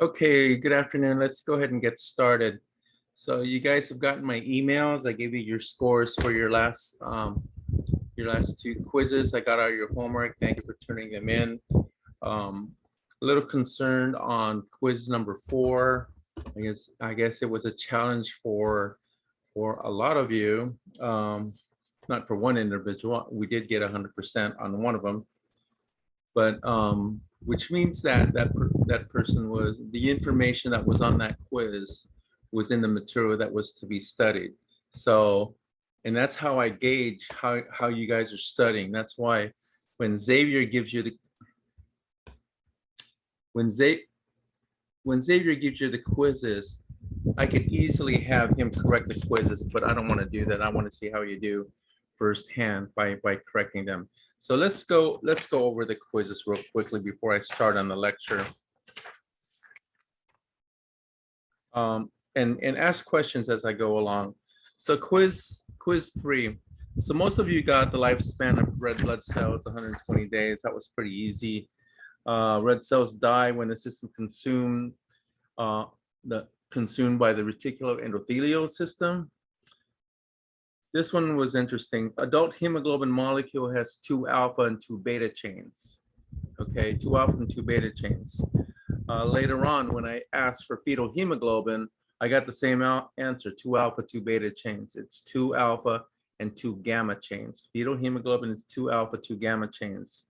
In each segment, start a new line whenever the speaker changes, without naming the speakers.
Okay, good afternoon. Let's go ahead and get started. So you guys have gotten my emails. I gave you your scores for your last two quizzes. I got out your homework. Thank you for turning them in. A little concerned on quiz number 4. I guess it was a challenge for a lot of you. Not for one individual. We did get 100% on one of them, but which means that that person was, the information that was on that quiz was in the material that was to be studied. So, and that's how I gauge how you guys are studying. That's why when Xavier gives you the when Xavier gives you the quizzes, I could easily have him correct the quizzes, but I don't want to do that. I want to see how you do firsthand by correcting them. So let's go over the quizzes real quickly before I start on the lecture. And ask questions as I go along. So quiz 3. So most of you got the lifespan of red blood cells, 120 days. That was pretty easy. Red cells die when the system consumed by the reticuloendothelial system. This one was interesting. Adult hemoglobin molecule has 2 alpha and 2 beta chains. Okay, 2 alpha and 2 beta chains. Later on, when I asked for fetal hemoglobin, I got the same answer, 2 alpha, 2 beta chains. It's 2 alpha and 2 gamma chains. Fetal hemoglobin is 2 alpha, 2 gamma chains.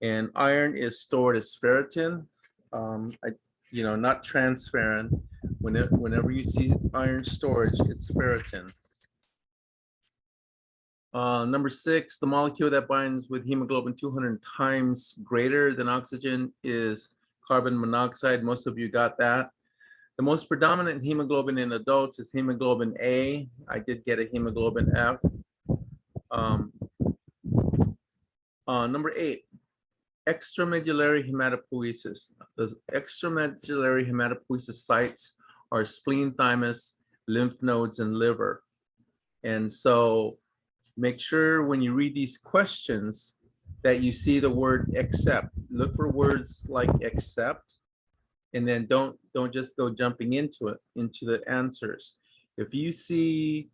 And iron is stored as ferritin, not transferrin. Whenever you see iron storage, it's ferritin. Number 6, the molecule that binds with hemoglobin 200 times greater than oxygen is carbon monoxide. Most of you got that. The most predominant hemoglobin in adults is hemoglobin A. I did get a hemoglobin F. Number 8, extramedullary hematopoiesis. The extramedullary hematopoiesis sites are spleen, thymus, lymph nodes, and liver. And so make sure when you read these questions that you see the word except. Look for words like except, and then don't just go jumping into the answers. If you see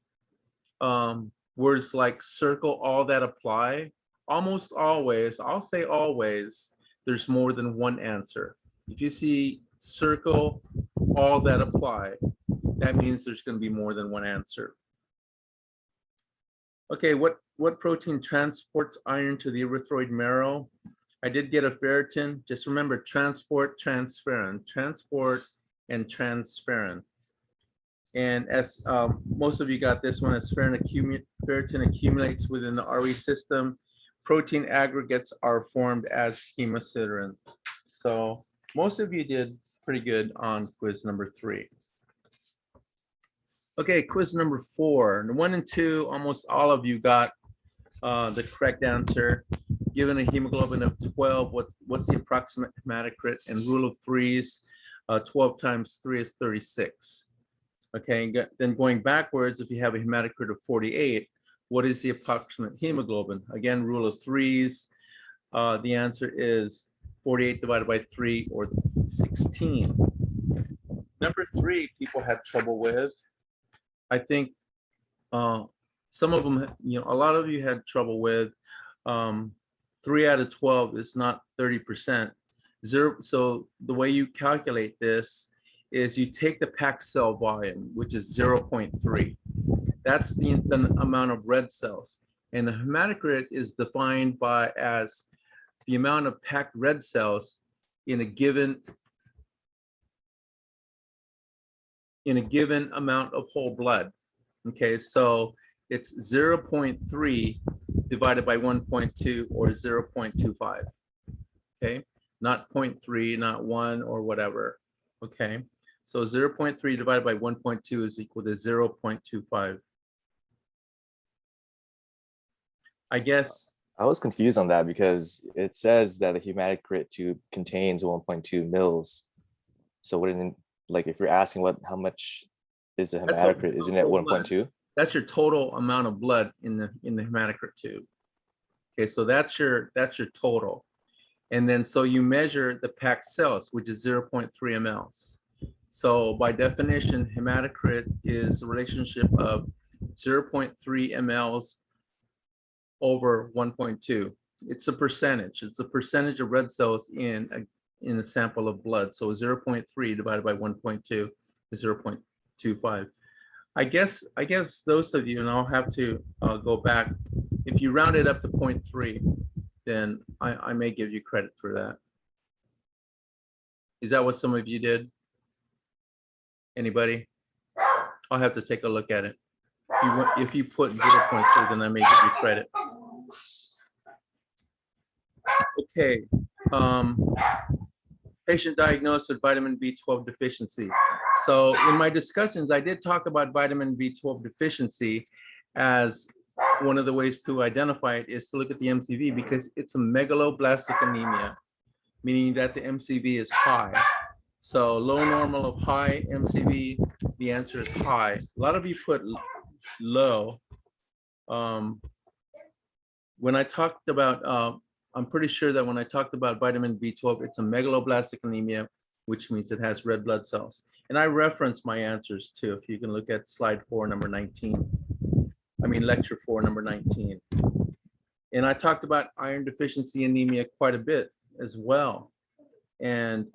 words like circle all that apply, almost always, I'll say always, there's more than one answer. If you see circle all that apply, that means there's going to be more than one answer. Okay, what protein transports iron to the erythroid marrow? I did get a ferritin. Just remember, transport, transferrin, transport, and transferrin. And as most of you got this one, as ferritin accumulates within the RE system, protein aggregates are formed as hemosiderin. So most of you did pretty good on quiz number 3. Okay, quiz number 4. 1 and 2, almost all of you got the correct answer. Given a hemoglobin of 12, what's the approximate hematocrit? And rule of threes, 12 times 3 is 36. Okay, then going backwards, if you have a hematocrit of 48, what is the approximate hemoglobin? Again, rule of threes, the answer is 48 divided by 3, or 16. Number 3, people have trouble with. I think some of them, a lot of you had trouble with. 3 out of 12 is not 30%. So the way you calculate this is you take the packed cell volume, which is 0.3. That's the amount of red cells. And the hematocrit is defined as the amount of packed red cells in a given amount of whole blood. Okay, so it's 0.3 divided by 1.2, or 0.25. Okay, not 0.3, not 1, or whatever. Okay, so 0.3 divided by 1.2 is equal to 0.25. I guess
I was confused on that because it says that the hematocrit tube contains 1.2 mils. So wouldn't, like, if you're asking how much is the hematocrit, isn't it 1.2?
That's your total amount of blood in the hematocrit tube. Okay, so that's your total. And then so you measure the packed cells, which is 0.3 mLs. So by definition, hematocrit is a relationship of 0.3 mLs over 1.2. It's a percentage. It's a percentage of red cells in a sample of blood. So 0.3 divided by 1.2 is 0.25. I guess those of you, and I'll have to go back, if you round it up to 0.3, then I may give you credit for that. Is that what some of you did? Anybody? I'll have to take a look at it. If you put 0.3, then I may give you credit. Okay. Patient diagnosed with vitamin B12 deficiency. So in my discussions, I did talk about vitamin B12 deficiency as one of the ways to identify it is to look at the MCV, because it's a megaloblastic anemia, meaning that the MCV is high. So low normal of high MCV, the answer is high. A lot of you put low. When I talked about, I'm pretty sure that when I talked about vitamin B12, it's a megaloblastic anemia, which means it has red blood cells. And I reference my answers too, if you can look at slide 4, number 19. I mean, lecture 4, number 19. And I talked about iron deficiency anemia quite a bit as well. And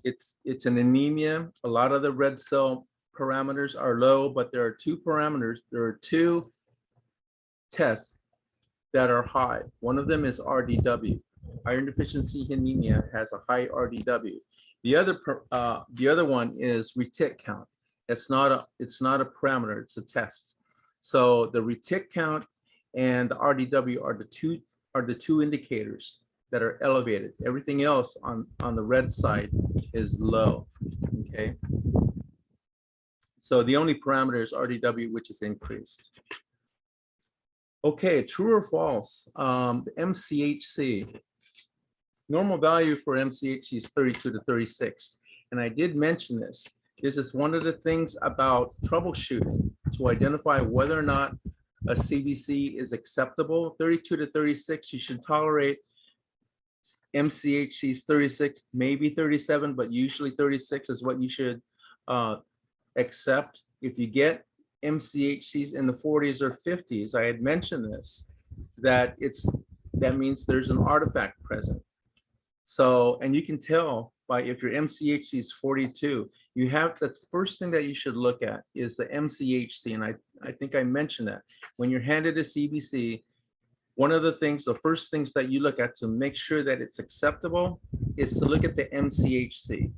it's an anemia. A lot of the red cell parameters are low, but there are two parameters. There are two tests that are high. One of them is RDW. Iron deficiency anemia has a high RDW. The other one is retic count. It's not a parameter, it's a test. So the retic count and the RDW are the two indicators that are elevated. Everything else on the red side is low. Okay. So the only parameter is RDW, which is increased. Okay, true or false? The MCHC. Normal value for MCHC is 32 to 36. And I did mention this. This is one of the things about troubleshooting to identify whether or not a CBC is acceptable. 32 to 36, you should tolerate. MCHC is 36, maybe 37, but usually 36 is what you should accept. If you get MCHCs in the 40s or 50s, I had mentioned this, that means there's an artifact present. So, and you can tell by if your MCHC is 42, you have, the first thing that you should look at is the MCHC. And I think I mentioned that when you're handed a CBC, one of the things, the first things that you look at to make sure that it's acceptable is to look at the MCHC.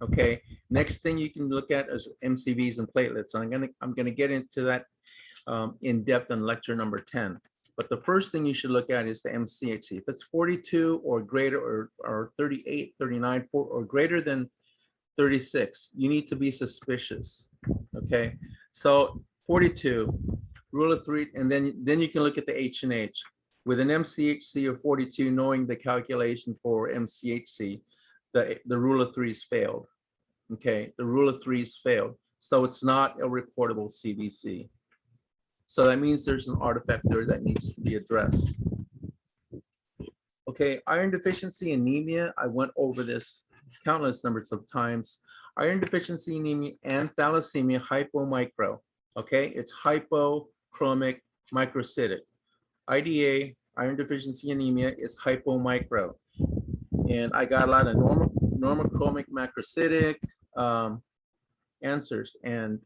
Okay. Next thing you can look at is MCVs and platelets. So I'm gonna get into that in depth in lecture number 10. But the first thing you should look at is the MCHC. If it's 42 or greater, or 38, 39, or greater than 36, you need to be suspicious. Okay. So 42, rule of 3, and then you can look at the H&H. With an MCHC of 42, knowing the calculation for MCHC, the rule of 3 is failed. Okay, the rule of 3 is failed. So it's not a reportable CBC. So that means there's an artifact there that needs to be addressed. Okay, iron deficiency anemia. I went over this countless numbers of times. Iron deficiency anemia and thalassemia hypomicro. Okay, it's hypochromic microcytic. IDA, iron deficiency anemia, is hypomicro. And I got a lot of normochromic macrocytic answers. And,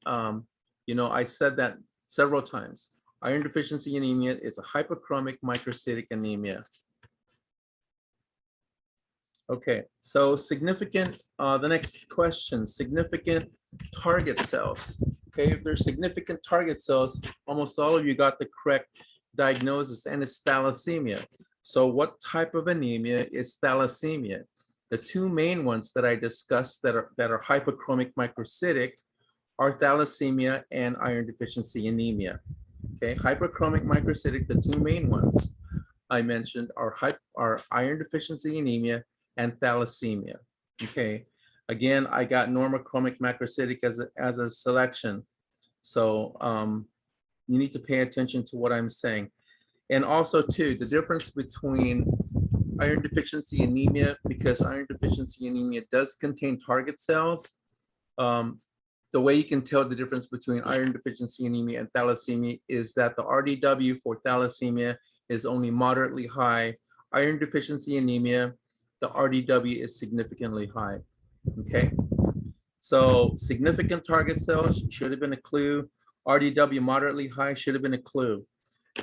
you know, I said that several times. Iron deficiency anemia is a hypochromic microcytic anemia. Okay, so significant, the next question, significant target cells. Okay, if there's significant target cells, almost all of you got the correct diagnosis, and it's thalassemia. So what type of anemia is thalassemia? The two main ones that I discussed that are hypochromic microcytic are thalassemia and iron deficiency anemia. Okay, hypochromic microcytic, the two main ones I mentioned are iron deficiency anemia and thalassemia. Okay, again, I got normochromic macrocytic as a selection. So you need to pay attention to what I'm saying. And also too, the difference between iron deficiency anemia, because iron deficiency anemia does contain target cells. The way you can tell the difference between iron deficiency anemia and thalassemia is that the RDW for thalassemia is only moderately high. Iron deficiency anemia, the RDW is significantly high. Okay, so significant target cells should have been a clue. RDW moderately high should have been a clue.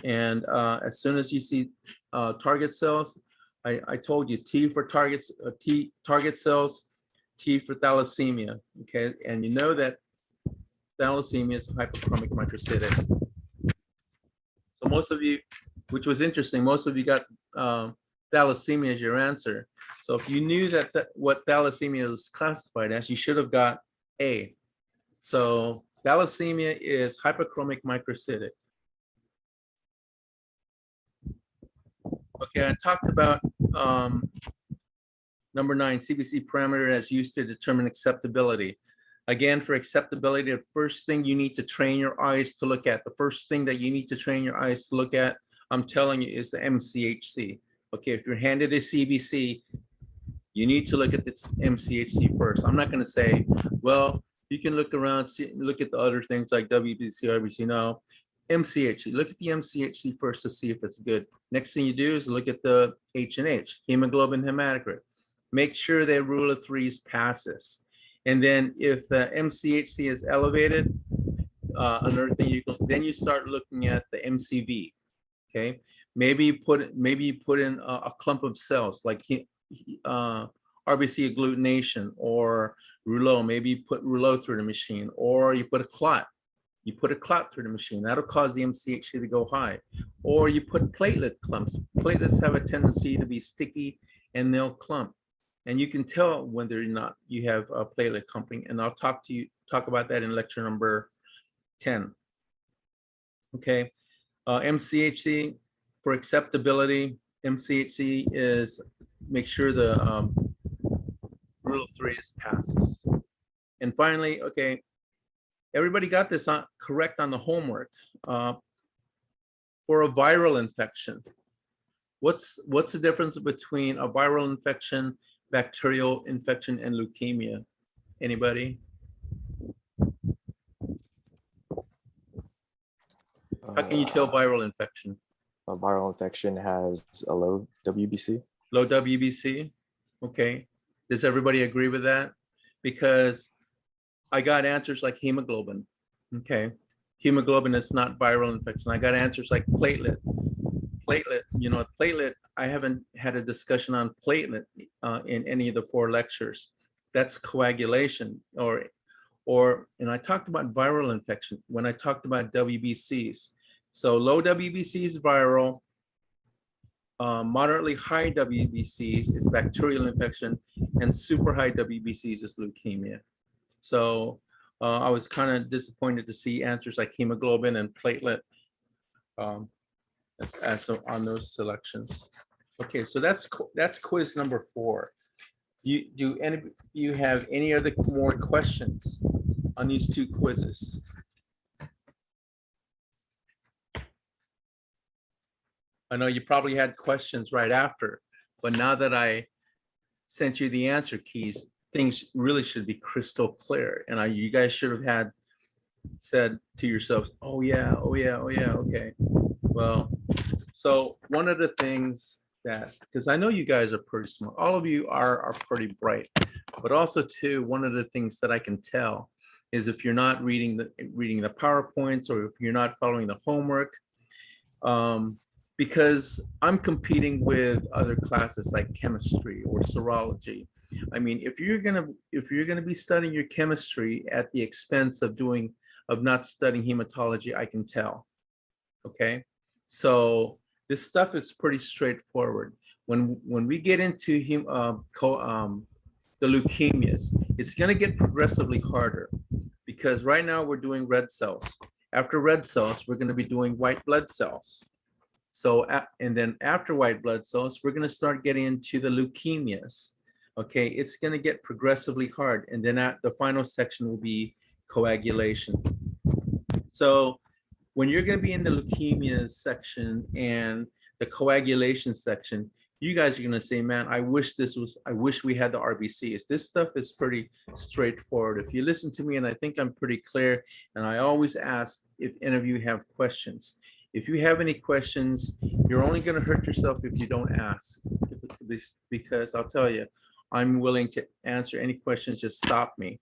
And as soon as you see target cells, I told you T for targets, target cells, T for thalassemia. Okay, and you know that thalassemia is hyperchromic microcytic. So most of you, which was interesting, most of you got thalassemia as your answer. So if you knew that what thalassemia was classified as, you should have got A. So thalassemia is hyperchromic microcytic. Okay, I talked about number 9, CBC parameter as used to determine acceptability. Again, for acceptability, the first thing you need to train your eyes to look at, the first thing that you need to train your eyes to look at, I'm telling you, is the MCHC. Okay, if you're handed a CBC, you need to look at the MCHC first. I'm not going to say, well, you can look around, look at the other things like WBC, RBC. No, MCHC. Look at the MCHC first to see if it's good. Next thing you do is look at the H&H, hemoglobin, hematocrit. Make sure that rule of threes passes. And then if the MCHC is elevated, another thing then you start looking at the MCV. Okay, maybe you put in a clump of cells like RBC agglutination or rouleau. Maybe you put rouleau through the machine, or you put a clot. You put a clot through the machine. That'll cause the MCHC to go high. Or you put platelet clumps. Platelets have a tendency to be sticky and they'll clump. And you can tell whether or not you have a platelet clumping. And I'll talk about that in lecture number 10. Okay. MCHC for acceptability. MCHC is make sure the rule of threes passes. And finally, okay, everybody got this correct on the homework. For a viral infection, what's the difference between a viral infection, bacterial infection, and leukemia? Anybody? How can you tell viral infection?
A viral infection has a low WBC.
Low WBC? Okay. Does everybody agree with that? Because I got answers like hemoglobin. Okay. Hemoglobin is not viral infection. I got answers like platelet. Platelet, platelet, I haven't had a discussion on platelet in any of the 4 lectures. That's coagulation and I talked about viral infection when I talked about WBCs. So low WBC is viral. Moderately high WBCs is bacterial infection, and super high WBCs is leukemia. So I was kind of disappointed to see answers like hemoglobin and platelet on those selections. Okay, so that's quiz number 4. Do any of you have any other more questions on these 2 quizzes? I know you probably had questions right after, but now that I sent you the answer keys, things really should be crystal clear. And you guys should have said to yourselves, oh yeah, okay. Well, so one of the things because I know you guys are pretty smart, all of you are pretty bright, but also too, one of the things that I can tell is if you're not reading the PowerPoints, or if you're not following the homework, because I'm competing with other classes like chemistry or serology. I mean, if you're gonna be studying your chemistry at the expense of not studying hematology, I can tell. Okay, so this stuff is pretty straightforward. When we get into the leukemias, it's gonna get progressively harder, because right now we're doing red cells. After red cells, we're gonna be doing white blood cells. So, and then after white blood cells, we're going to start getting into the leukemias. Okay, it's going to get progressively hard. And then the final section will be coagulation. So when you're going to be in the leukemia section and the coagulation section, You guys are gonna say, man, I wish we had the RBCs. This stuff is pretty straightforward. If you listen to me, and I think I'm pretty clear, and I always ask if any of you have questions. If you have any questions, you're only gonna hurt yourself if you don't ask. Because I'll tell you, I'm willing to answer any questions, just stop me.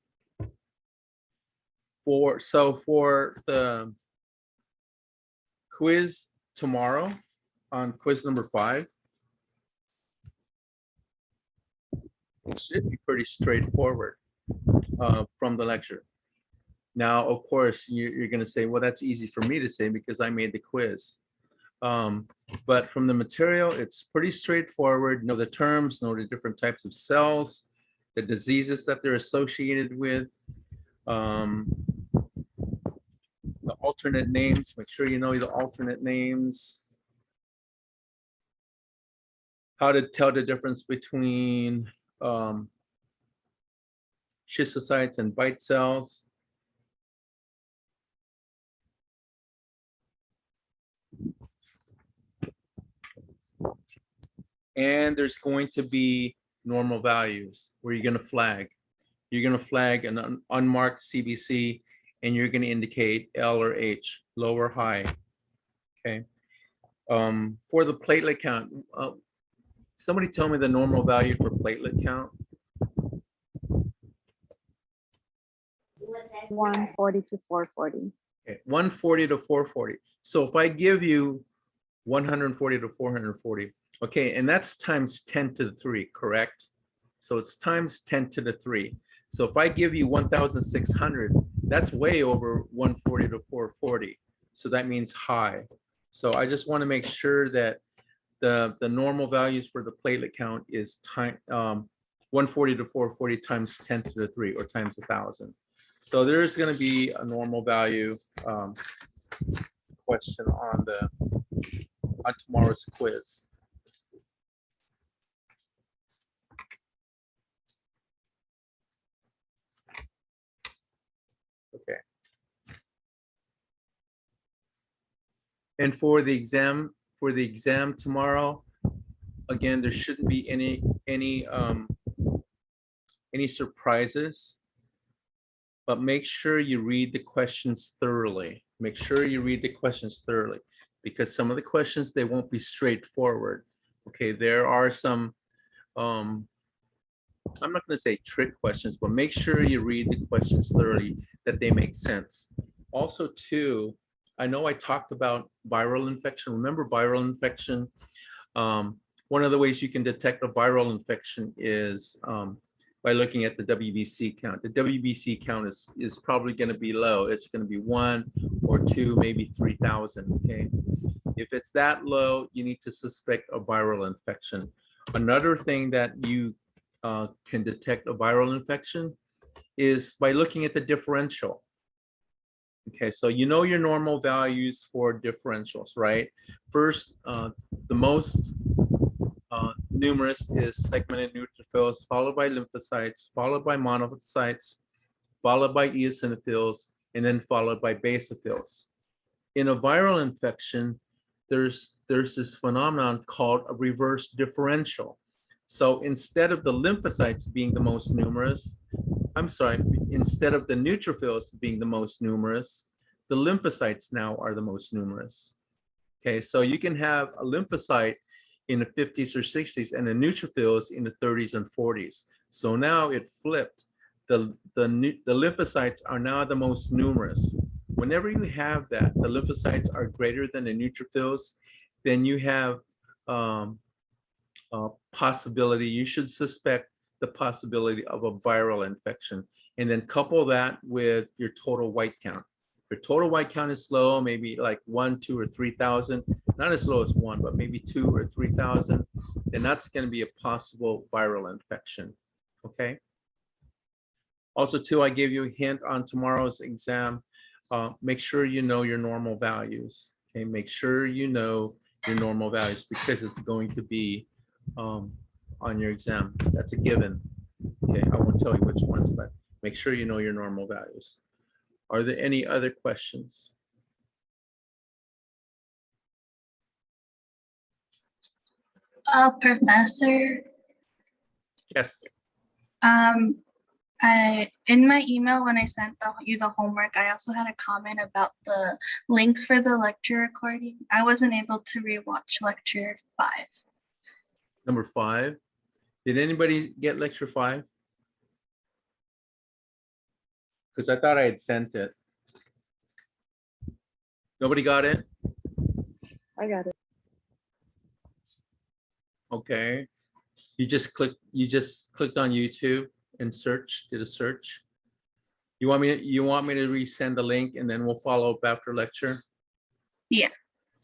For the quiz tomorrow on quiz number 5, it should be pretty straightforward from the lecture. Now, of course, you're going to say, well, that's easy for me to say because I made the quiz. But from the material, it's pretty straightforward. Know the terms, know the different types of cells, the diseases that they're associated with, the alternate names. Make sure you know the alternate names. How to tell the difference between schistocytes and bite cells. And there's going to be normal values where you're going to flag. You're going to flag an unmarked CBC, and you're going to indicate L or H, low or high. Okay. For the platelet count, somebody tell me the normal value for platelet count.
140 to 440.
Okay, 140 to 440. So if I give you 140 to 440, okay, and that's times 10 to the 3, correct? So it's times 10 to the 3. So if I give you 1,600, that's way over 140 to 440. So that means high. So I just want to make sure that the normal values for the platelet count is 140 to 440 times 10 to the 3, or times 1,000. So there's going to be a normal value question on tomorrow's quiz. Okay. And for the exam tomorrow, again, there shouldn't be any surprises. But make sure you read the questions thoroughly. Make sure you read the questions thoroughly, because some of the questions, they won't be straightforward. Okay, there are some, I'm not going to say trick questions, but make sure you read the questions thoroughly, that they make sense. Also, too, I know I talked about viral infection. Remember viral infection? One of the ways you can detect a viral infection is by looking at the WBC count. The WBC count is probably going to be low. It's going to be 1 or 2, maybe 3,000. Okay, if it's that low, you need to suspect a viral infection. Another thing that you can detect a viral infection is by looking at the differential. Okay, so you know your normal values for differentials, right? First, the most numerous is segmented neutrophils, followed by lymphocytes, followed by monocytes, followed by eosinophils, and then followed by basophils. In a viral infection, there's this phenomenon called a reverse differential. So instead of the lymphocytes being the most numerous, instead of the neutrophils being the most numerous, the lymphocytes now are the most numerous. Okay, so you can have a lymphocyte in the 50s or 60s and the neutrophils in the 30s and 40s. So now it flipped. The lymphocytes are now the most numerous. Whenever you have that, the lymphocytes are greater than the neutrophils, then you have a possibility, you should suspect the possibility of a viral infection. And then couple that with your total white count. If your total white count is low, maybe like 1, 2, or 3,000, not as low as 1, but maybe 2 or 3,000, then that's going to be a possible viral infection. Okay. Also, too, I gave you a hint on tomorrow's exam. Make sure you know your normal values. Okay, make sure you know your normal values, because it's going to be on your exam. That's a given. Okay, I won't tell you which ones, but make sure you know your normal values. Are there any other questions?
Professor,
Yes.
in my email when I sent you the homework, I also had a comment about the links for the lecture recording. I wasn't able to rewatch lecture 5.
Number 5. Did anybody get lecture 5? Because I thought I had sent it. Nobody got it?
I got it.
Okay. You just clicked on YouTube and did a search. You want me to resend the link and then we'll follow up after lecture?
Yeah.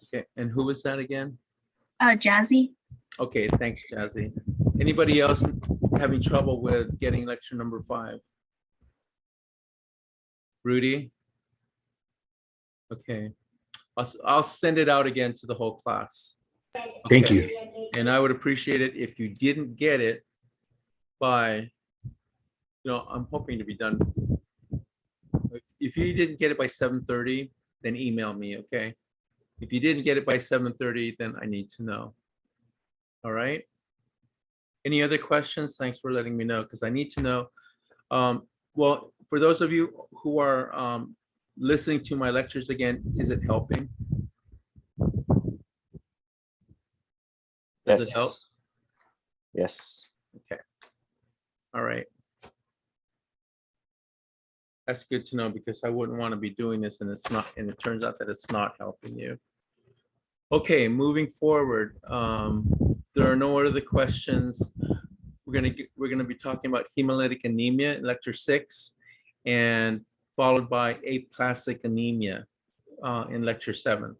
Okay. And who was that again?
Jazzy.
Okay, thanks, Jazzy. Anybody else having trouble with getting lecture number 5? Rudy? Okay. I'll send it out again to the whole class.
Thank
Okay.
you.
And I would appreciate it if you didn't get it by, I'm hoping to be done. If you didn't get it by 7:30, then email me, okay? If you didn't get it by 7:30, then I need to know. All right? Any other questions? Thanks for letting me know, because I need to know. Well, for those of you who are listening to my lectures again, is it helping? Does it help?
Yes.
Okay. All right. That's good to know, because I wouldn't want to be doing this and it's not, and it turns out that it's not helping you. Okay, moving forward. There are no other questions. We're gonna be talking about hemolytic anemia in lecture 6, and followed by aplastic anemia in lecture 7.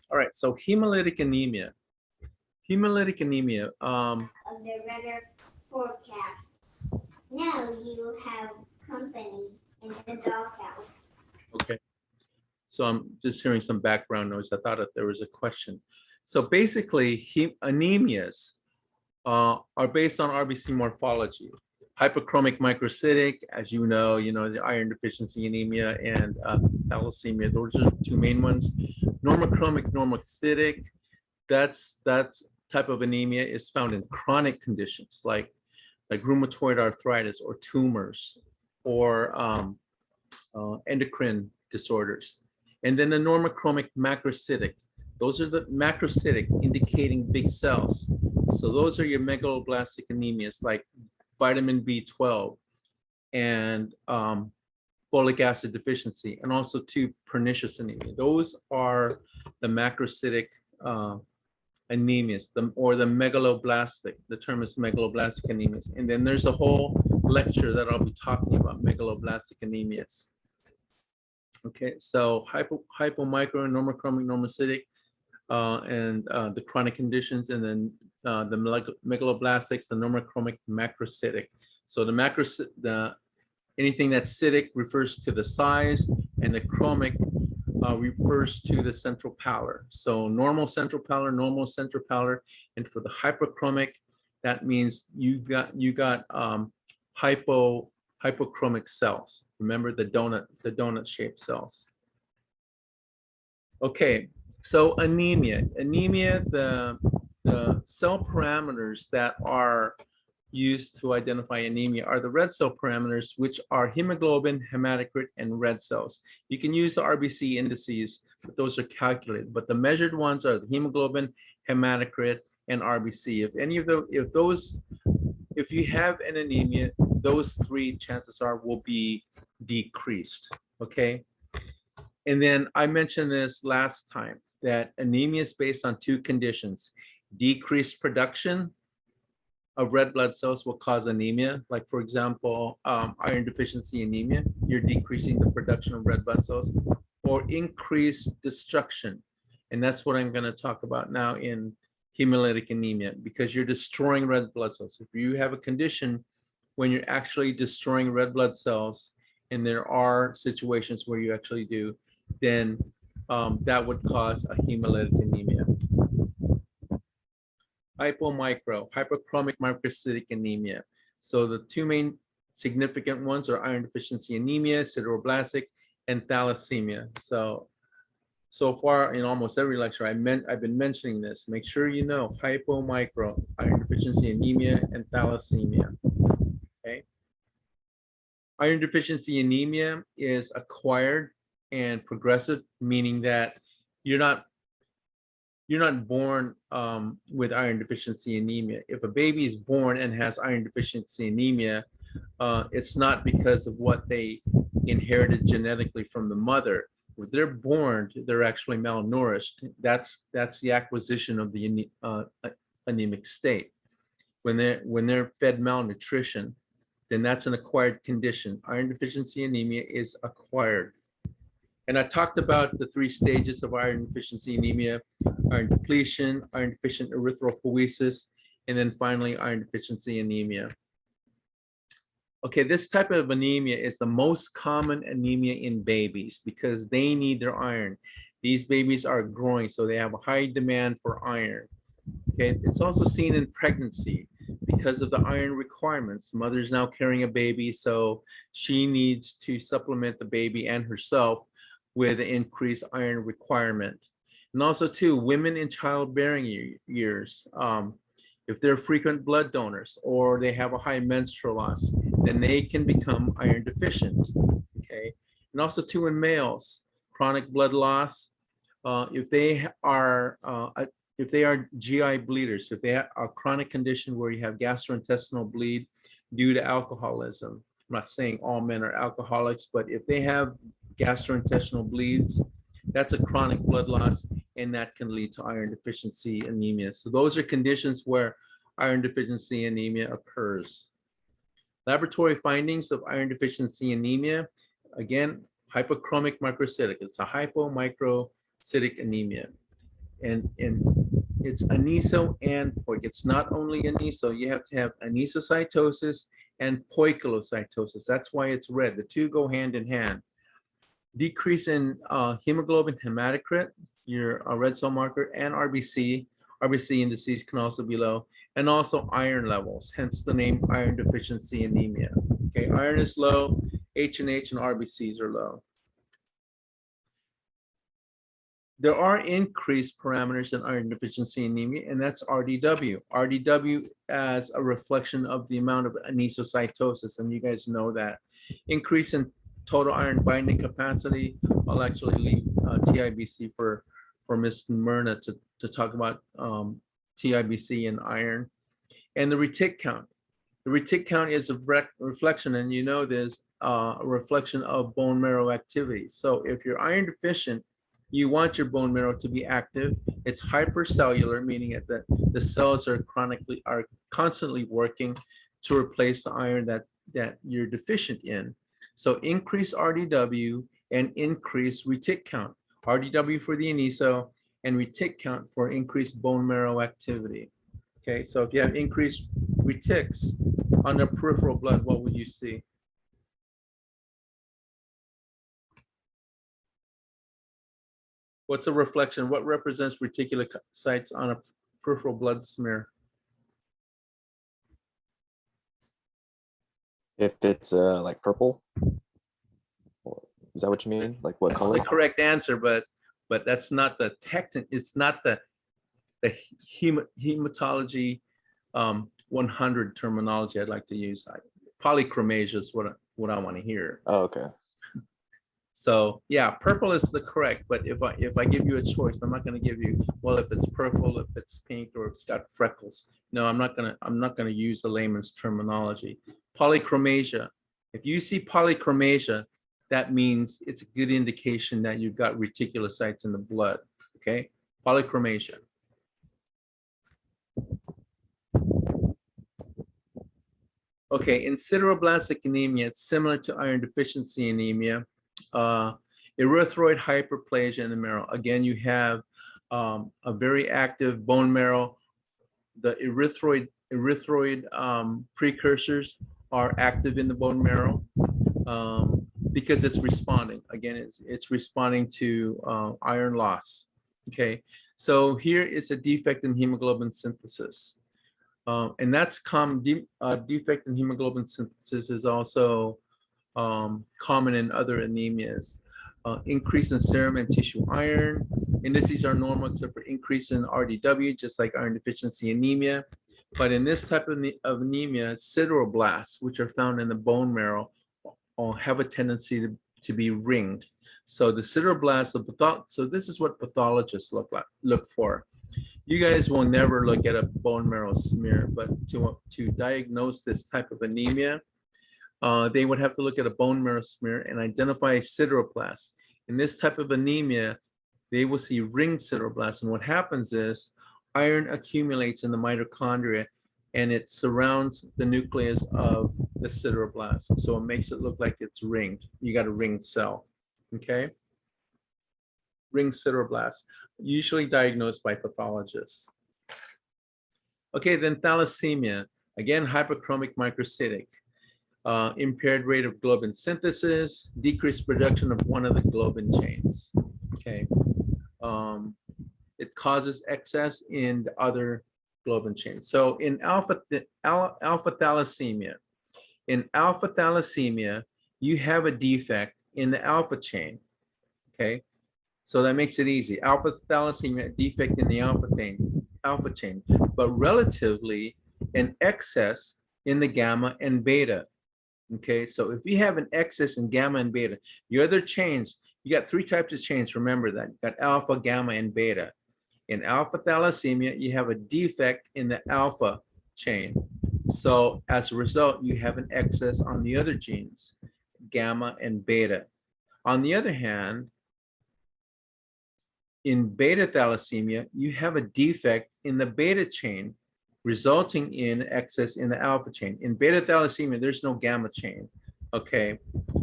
All right, so hemolytic anemia. Hemolytic anemia.
Of the weather forecast. Now you have company in the doghouse.
Okay. So I'm just hearing some background noise. I thought that there was a question. So basically, anemias are based on RBC morphology. Hypochromic microcytic, as you know, the iron deficiency anemia and thalassemia. Those are the 2 main ones. Normochromic normocytic, that's type of anemia is found in chronic conditions like rheumatoid arthritis or tumors or endocrine disorders. And then the normochromic macrocytic, those are the macrocytic indicating big cells. So those are your megaloblastic anemias like vitamin B12 and folic acid deficiency, and also 2 pernicious anemia. Those are the macrocytic anemias, or the megaloblastic. The term is megaloblastic anemias. And then there's a whole lecture that I'll be talking about megaloblastic anemias. Okay, so hypomicro, normochromic, normocytic, and the chronic conditions, and then the megaloblastics, the normochromic, macrocytic. So anything that's cytic refers to the size, and the chromic refers to the central pallor. So normal central pallor, and for the hypochromic, that means you got hypochromic cells. Remember the donut shaped cells. Okay, so anemia, the cell parameters that are used to identify anemia are the red cell parameters, which are hemoglobin, hematocrit, and red cells. You can use the RBC indices, but those are calculated. But the measured ones are the hemoglobin, hematocrit, and RBC. If you have an anemia, those 3 chances are will be decreased. Okay. And then I mentioned this last time that anemia is based on 2 conditions. Decreased production of red blood cells will cause anemia. Like, for example, iron deficiency anemia, you're decreasing the production of red blood cells, or increased destruction. And that's what I'm going to talk about now in hemolytic anemia, because you're destroying red blood cells. If you have a condition when you're actually destroying red blood cells, and there are situations where you actually do, then that would cause a hemolytic anemia. Hypochromic microcytic anemia. So the 2 main significant ones are iron deficiency anemia, sideroblastic, and thalassemia. So So far in almost every lecture, I've been mentioning this. Make sure you know hypo, micro, iron deficiency anemia, and thalassemia. Okay. Iron deficiency anemia is acquired and progressive, meaning that you're not born with iron deficiency anemia. If a baby is born and has iron deficiency anemia, it's not because of what they inherited genetically from the mother. If they're born, they're actually malnourished. That's the acquisition of the anemic state. When they're fed malnutrition, then that's an acquired condition. Iron deficiency anemia is acquired. And I talked about the 3 stages of iron deficiency anemia: iron depletion, iron deficient erythropoiesis, and then finally iron deficiency anemia. Okay, this type of anemia is the most common anemia in babies because they need their iron. These babies are growing, so they have a high demand for iron. Okay, it's also seen in pregnancy because of the iron requirements. Mother's now carrying a baby, so she needs to supplement the baby and herself with an increased iron requirement. And also too, women in childbearing years, if they're frequent blood donors or they have a high menstrual loss, then they can become iron deficient. Okay, and also too in males, chronic blood loss, if they are GI bleeders, if they have a chronic condition where you have gastrointestinal bleed due to alcoholism. I'm not saying all men are alcoholics, but if they have gastrointestinal bleeds, that's a chronic blood loss, and that can lead to iron deficiency anemia. So those are conditions where iron deficiency anemia occurs. Laboratory findings of iron deficiency anemia, again, hypochromic microcytic. It's a hypomicrocytic anemia. And it's aniso and poic. It's not only aniso, you have to have anisocytosis and poikilocytosis. That's why it's red. The two go hand in hand. Decrease in hemoglobin, hematocrit, your red cell marker, and RBC. RBC indices can also be low, and also iron levels, hence the name iron deficiency anemia. Okay, iron is low, H&H and RBCs are low. There are increased parameters in iron deficiency anemia, and that's RDW. RDW as a reflection of the amount of anisocytosis, and you guys know that. Increase in total iron binding capacity. I'll actually leave TIBC for Ms. Myrna to talk about TIBC and iron. And the retic count. The retic count is a reflection, and you know this, a reflection of bone marrow activity. So if you're iron deficient, you want your bone marrow to be active. It's hypercellular, meaning that the cells are constantly working to replace the iron that you're deficient in. So increase RDW and increase retic count. RDW for the aniso and retic count for increased bone marrow activity. Okay, so if you have increased retics on the peripheral blood, what would you see? What's a reflection? What represents reticulocytes on a peripheral blood smear?
If it's like purple, is that what you mean? Like what
That's
color?
the correct answer, but that's not the it's not the hematology 100 terminology I'd like to use. Polychromasia is what I want to hear.
Oh, okay.
So yeah, purple is the correct, but if I give you a choice, I'm not going to give you, well, if it's purple, if it's pink, or if it's got freckles. No, I'm not gonna use the layman's terminology. Polychromasia. If you see polychromasia, that means it's a good indication that you've got reticulocytes in the blood. Okay, polychromasia. Okay, Incitroblastic anemia, it's similar to iron deficiency anemia. Erythroid hyperplasia in the marrow. Again, you have a very active bone marrow. The erythroid precursors are active in the bone marrow because it's responding. Again, it's responding to iron loss. Okay, so here is a defect in hemoglobin synthesis. And that's common. Defect in hemoglobin synthesis is also common in other anemias. increase in serum and tissue iron. Indices are normal except for increase in RDW, just like iron deficiency anemia. But in this type of anemia, sideroblasts, which are found in the bone marrow, have a tendency to be ringed. So the sideroblasts, so this is what pathologists look for. You guys will never look at a bone marrow smear, but to diagnose this type of anemia, they would have to look at a bone marrow smear and identify sideroblasts. In this type of anemia, they will see ringed sideroblasts. And what happens is iron accumulates in the mitochondria and it surrounds the nucleus of the sideroblast. So it makes it look like it's ringed. You got a ringed cell, okay? Ringed sideroblasts, usually diagnosed by pathologists. Okay, then thalassemia, again, hyperchromic microcytic. Impaired rate of globin synthesis, decreased production of one of the globin chains. Okay, it causes excess in the other globin chains. So in alpha thalassemia, you have a defect in the alpha chain. Okay, so that makes it easy. Alpha thalassemia, defect in the alpha chain, but relatively an excess in the gamma and beta. Okay, so if you have an excess in gamma and beta, your other chains, you got three types of chains, remember that. You got alpha, gamma, and beta. In alpha thalassemia, you have a defect in the alpha chain. So as a result, you have an excess on the other genes, gamma and beta. On the other hand, in beta thalassemia, you have a defect in the beta chain, resulting in excess in the alpha chain. In beta thalassemia, there's no gamma chain. Okay,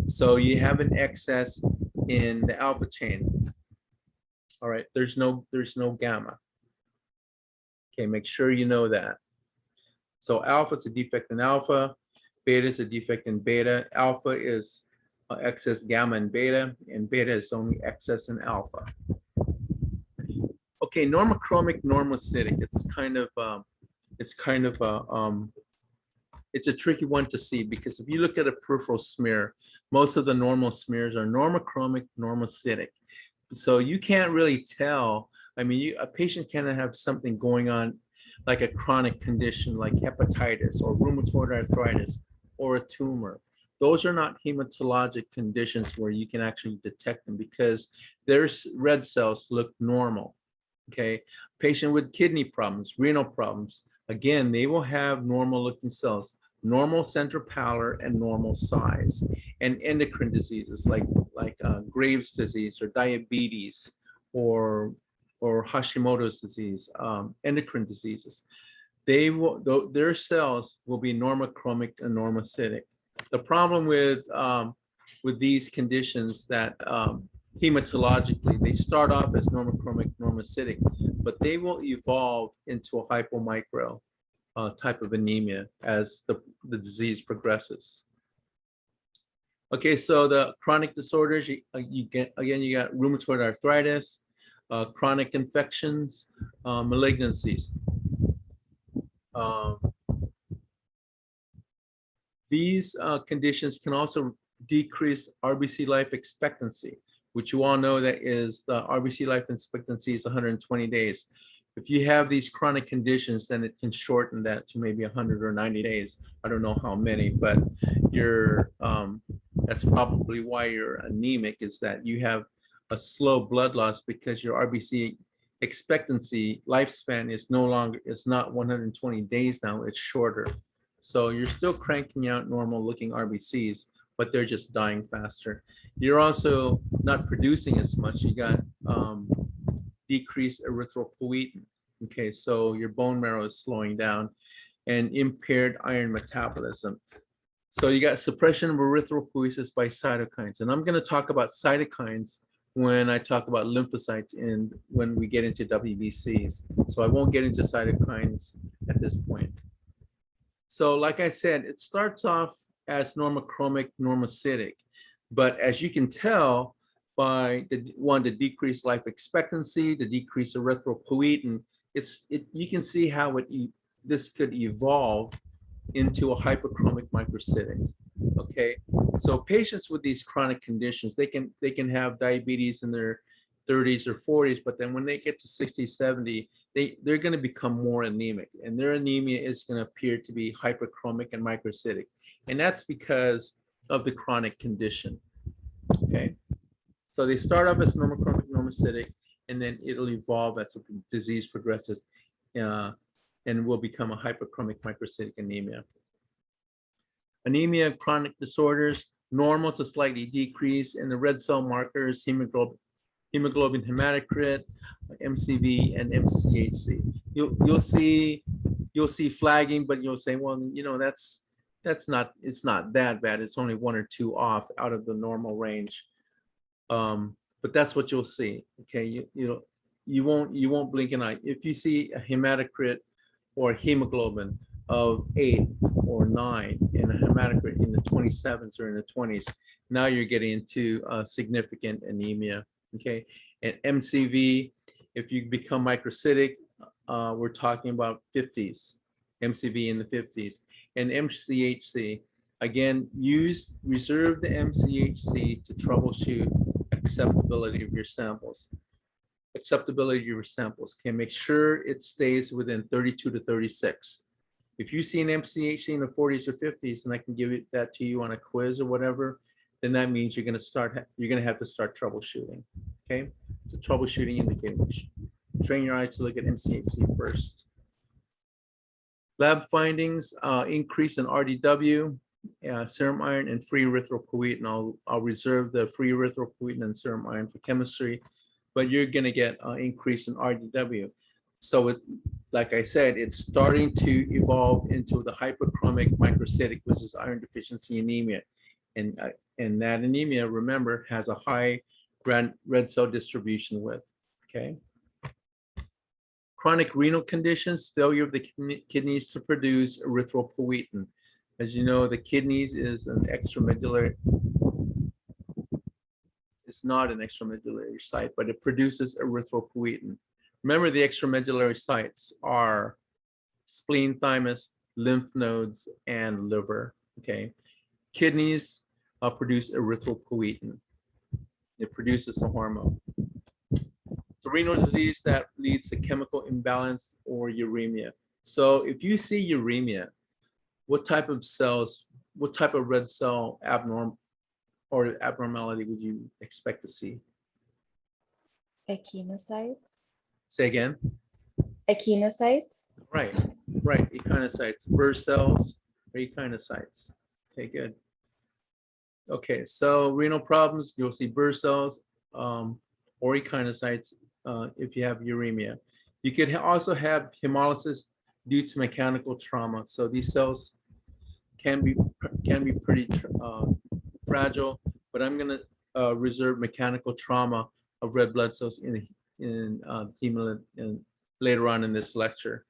so you have an excess in the alpha chain. All right, there's no gamma. Okay, make sure you know that. So alpha is a defect in alpha, beta is a defect in beta. Alpha is excess gamma and beta is only excess in alpha. Okay, normochromic normocytic. It's a tricky one to see because if you look at a peripheral smear, most of the normal smears are normochromic normocytic. So you can't really tell. I mean, a patient can have something going on like a chronic condition like hepatitis or rheumatoid arthritis or a tumor. Those are not hematologic conditions where you can actually detect them because their red cells look normal. Okay, patient with kidney problems, renal problems, again, they will have normal looking cells, normal central pallor and normal size. And endocrine diseases like Graves' disease or diabetes or Hashimoto's disease, endocrine diseases, their cells will be normochromic and normocytic. The problem with these conditions that hematologically, they start off as normochromic normocytic, but they will evolve into a hypomicro type of anemia as the disease progresses. Okay, so the chronic disorders, you got rheumatoid arthritis, chronic infections, malignancies. These conditions can also decrease RBC life expectancy, which you all know that is the RBC life expectancy is 120 days. If you have these chronic conditions, then it can shorten that to maybe 100 or 90 days. I don't know how many, but that's probably why you're anemic, is that you have a slow blood loss because your RBC expectancy lifespan is not 120 days now, it's shorter. So you're still cranking out normal looking RBCs, but they're just dying faster. You're also not producing as much. You got decreased erythropoietin. Okay, so your bone marrow is slowing down, and impaired iron metabolism. So you got suppression of erythropoiesis by cytokines. And I'm going to talk about cytokines when I talk about lymphocytes and when we get into WBCs. So I won't get into cytokines at this point. So like I said, it starts off as normochromic normocytic, but as you can tell by the decreased life expectancy, the decreased erythropoietin, you can see how this could evolve into a hyperchromic microcytic. Okay, So patients with these chronic conditions, they can have diabetes in their 30s or 40s, but then when they get to 60, 70, they're going to become more anemic, and their anemia is going to appear to be hyperchromic and microcytic. And that's because of the chronic condition. Okay. So they start off as normochromic, normocytic, and then it'll evolve as the disease progresses and will become a hyperchromic microcytic anemia. Anemia, chronic disorders, normal to slightly decrease in the red cell markers, hemoglobin hematocrit, MCV, and MCHC. You'll see flagging, but you'll say, well, you know, it's not that bad. It's only 1 or 2 off out of the normal range. But that's what you'll see. Okay, you won't blink an eye. If you see a hematocrit or hemoglobin of 8 or 9 and a hematocrit in the 27s or in the 20s, now you're getting into significant anemia. Okay, and MCV, if you become microcytic, we're talking about 50s, MCV in the 50s, and MCHC. Again, reserve the MCHC to troubleshoot acceptability of your samples. Acceptability of your samples. Okay, make sure it stays within 32 to 36. If you see an MCHC in the 40s or 50s, and I can give that to you on a quiz or whatever, then that means you're going to have to start troubleshooting. Okay, it's a troubleshooting indicator. Train your eyes to look at MCHC first. Lab findings: increase in RDW, serum iron, and free erythropoietin. I'll reserve the free erythropoietin and serum iron for chemistry, but you're going to get an increase in RDW. So like I said, it's starting to evolve into the hyperchromic microcytic, which is iron deficiency anemia. And that anemia, remember, has a high red cell distribution width. Okay. Chronic renal conditions, failure of the kidneys to produce erythropoietin. As you know, the kidneys is an extramedullary. It's not an extramedullary site, but it produces erythropoietin. Remember, the extramedullary sites are spleen, thymus, lymph nodes, and liver. Okay. Kidneys produce erythropoietin. It produces a hormone. It's a renal disease that leads to chemical imbalance or uremia. So if you see uremia, what type of cells, what type of red cell abnormality would you expect to see?
Echinocytes.
Say again.
Echinocytes.
Right. Echinocytes, Burr cells, or echinocytes. Okay, good. Okay, so renal problems, you'll see Burr cells or echinocytes if you have uremia. You could also have hemolysis due to mechanical trauma. So these cells can be pretty fragile, but I'm going to reserve mechanical trauma of red blood cells in hemolytic later on in this lecture.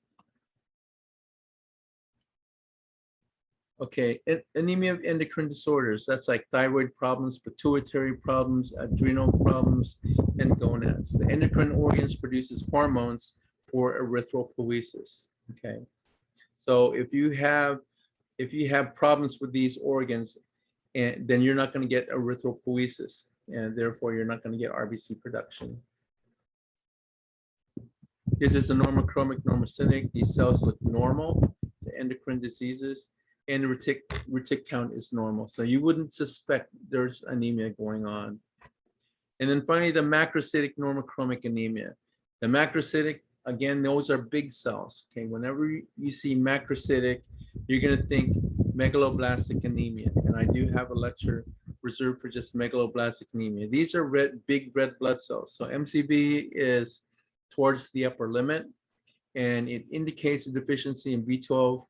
Okay, anemia of endocrine disorders. That's like thyroid problems, pituitary problems, adrenal problems, and gonads. The endocrine organs produces hormones for erythropoiesis. Okay, so if you have problems with these organs, and then you're not going to get erythropoiesis, and therefore you're not going to get RBC production. This is a normochromic, normocytic. These cells look normal. The endocrine diseases. And the retic count is normal. So you wouldn't suspect there's anemia going on. And then finally, the macrocytic normochromic anemia. The macrocytic, again, those are big cells. Okay, whenever you see macrocytic, you're going to think megaloblastic anemia. And I do have a lecture reserved for just megaloblastic anemia. These are big red blood cells. So MCV is towards the upper limit, and it indicates a deficiency in B12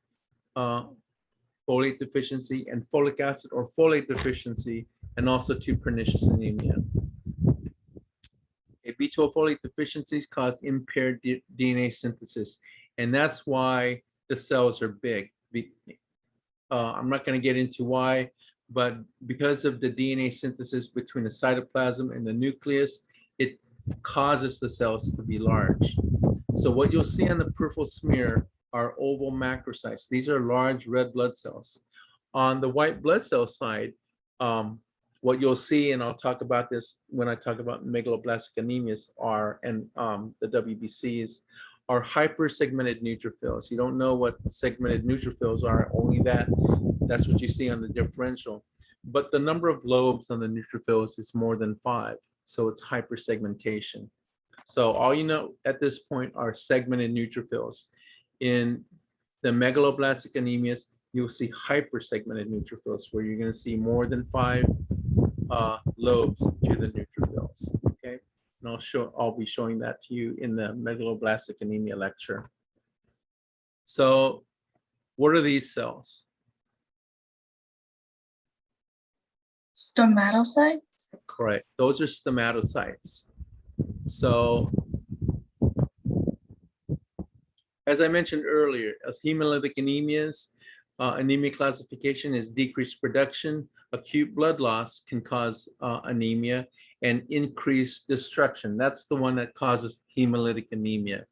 folate deficiency and folic acid or folate deficiency, and also to pernicious anemia. B12 folate deficiencies cause impaired DNA synthesis, and that's why the cells are big. I'm not going to get into why, but because of the DNA synthesis between the cytoplasm and the nucleus, it causes the cells to be large. So what you'll see on the peripheral smear are oval macrocytes. These are large red blood cells. On the white blood cell side, What you'll see, and I'll talk about this when I talk about megaloblastic anemias, and the WBCs, are hypersegmented neutrophils. You don't know what segmented neutrophils are, only that's what you see on the differential. But the number of lobes on the neutrophils is more than 5, so it's hypersegmentation. So all you know at this point are segmented neutrophils. In the megaloblastic anemias, you'll see hypersegmented neutrophils, where you're going to see more than 5 lobes to the neutrophils. Okay, and I'll be showing that to you in the megaloblastic anemia lecture. So, what are these cells?
Stomatocytes.
Correct. Those are stomatocytes. So, as I mentioned earlier, hemolytic anemias, anemia classification is decreased production. Acute blood loss can cause anemia, and increased destruction. That's the one that causes hemolytic anemia.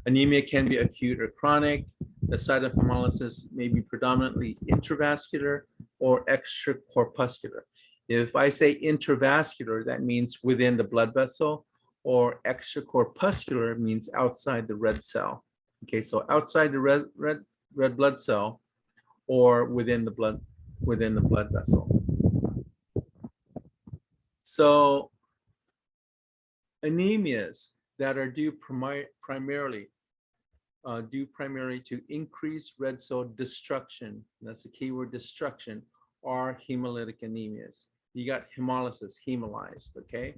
Anemia can be acute or chronic. The site of hemolysis may be predominantly intravascular or extracorpuscular. If I say intravascular, that means within the blood vessel, or extracorpuscular means outside the red cell. Okay, so outside the red blood cell, or within the blood vessel. So anemias that are due primarily to increased red cell destruction, that's the keyword, destruction, are hemolytic anemias. You got hemolysis, hemolyzed, okay?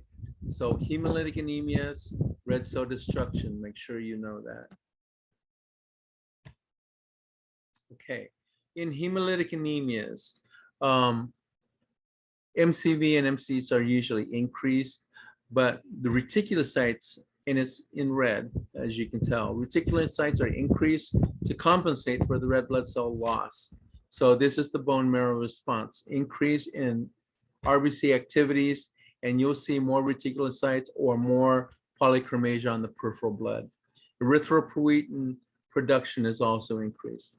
So hemolytic anemias, red cell destruction, make sure you know that. Okay, in hemolytic anemias, MCV and MCs are usually increased, but the reticulocytes, and it's in red, as you can tell, reticulocytes are increased to compensate for the red blood cell loss. So this is the bone marrow response, increase in RBC activities, and you'll see more reticulocytes or more polychromasia on the peripheral blood. Erythropoietin production is also increased.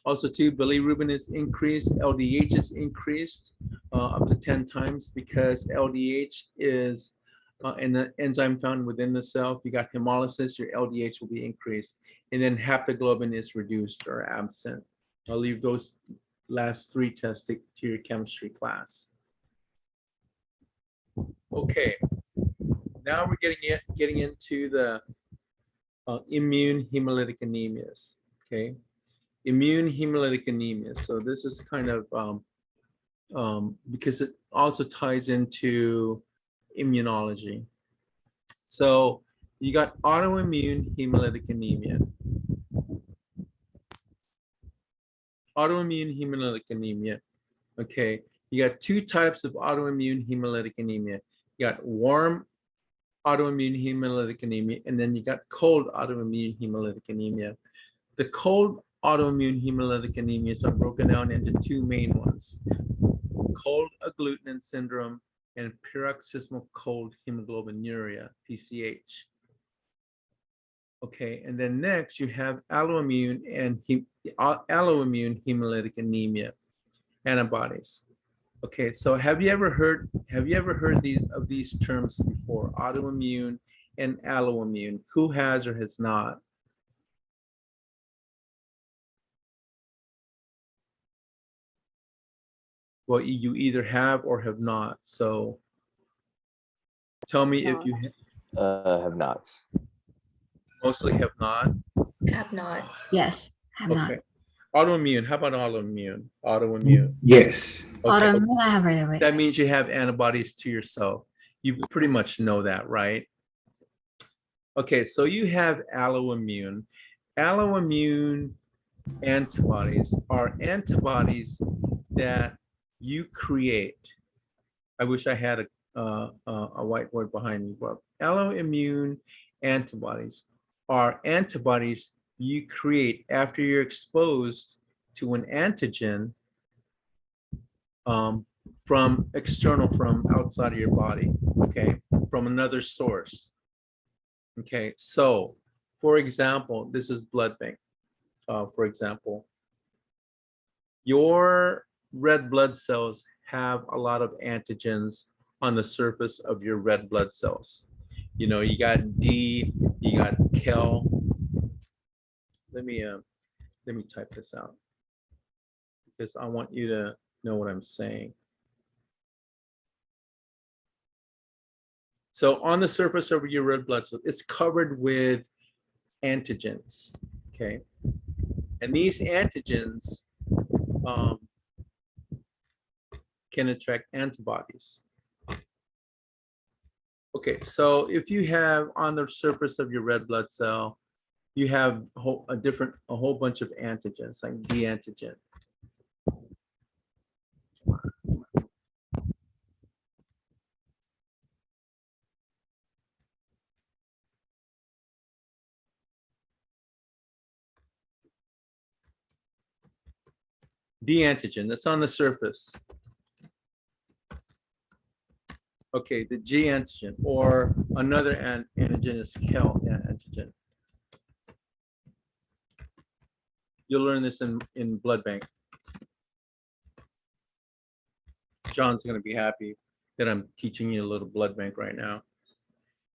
Also, too, bilirubin is increased, LDH is increased up to 10 times, because LDH is an enzyme found within the cell. If you got hemolysis, your LDH will be increased. And then haptoglobin is reduced or absent. I'll leave those last 3 tests to your chemistry class. Okay, now we're getting into the immune hemolytic anemias. Okay. Immune hemolytic anemia. So this is kind of because it also ties into immunology. So you got autoimmune hemolytic anemia. Autoimmune hemolytic anemia. Okay, you got 2 types of autoimmune hemolytic anemia. You got warm autoimmune hemolytic anemia, and then you got cold autoimmune hemolytic anemia. The cold autoimmune hemolytic anemias are broken down into 2 main ones: cold agglutinin syndrome and paroxysmal cold hemoglobinuria, PCH. Okay, and then next you have alloimmune and alloimmune hemolytic anemia antibodies. Okay, so have you ever heard of these terms before? Autoimmune and alloimmune. Who has or has not? Well, you either have or have not. So tell me if you
Have not.
mostly have not.
Have not.
Yes, have not.
Okay. Autoimmune. How about autoimmune? Autoimmune.
Yes.
Okay.
Autoimmune, I have heard of it.
That means you have antibodies to yourself. You pretty much know that, right? Okay, so you have alloimmune. Alloimmune antibodies are antibodies that you create. I wish I had a whiteboard behind me, but alloimmune antibodies are antibodies you create after you're exposed to an antigen from outside of your body, okay, from another source. Okay, so for example, this is blood bank. For example, your red blood cells have a lot of antigens on the surface of your red blood cells. You know, you got D, you got Kel. Let me type this out because I want you to know what I'm saying. So on the surface of your red blood cell, it's covered with antigens, okay? And these antigens can attract antibodies. Okay, so if you have on the surface of your red blood cell, you have a whole bunch of antigens, like D antigen. D antigen, that's on the surface. Okay, the G antigen, or another antigen is Kel antigen. You'll learn this in blood bank. John's gonna be happy that I'm teaching you a little blood bank right now.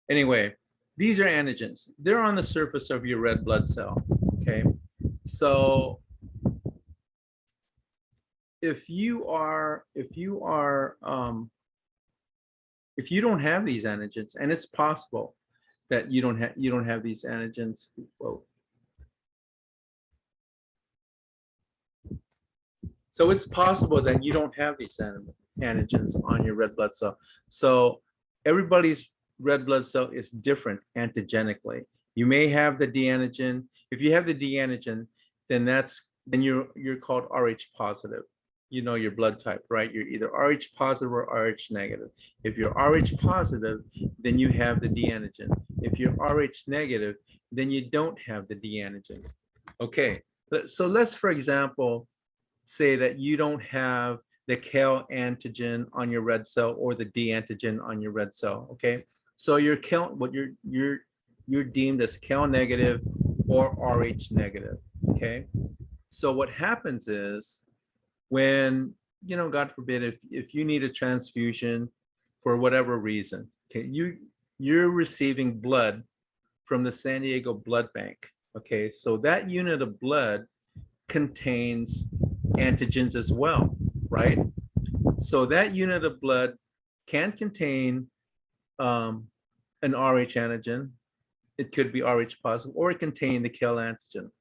Anyway, these are antigens. They're on the surface of your red blood cell, okay? So if you don't have these antigens, and it's possible that you don't have these antigens. Whoa. So it's possible that you don't have these antigens on your red blood cell. So everybody's red blood cell is different antigenically. You may have the D antigen. If you have the D antigen, then you're called Rh positive. You know your blood type, right? You're either Rh positive or Rh negative. If you're Rh positive, then you have the D antigen. If you're Rh negative, then you don't have the D antigen. Okay, so let's, for example, say that you don't have the Kel antigen on your red cell or the D antigen on your red cell. Okay, so you're deemed as Kel negative or Rh negative. Okay, so what happens is, when, you know, God forbid, if you need a transfusion for whatever reason, okay, you're receiving blood from the San Diego Blood Bank. Okay, so that unit of blood contains antigens as well, right? So that unit of blood can contain an Rh antigen. It could be Rh positive, or it contain the Kel antigen.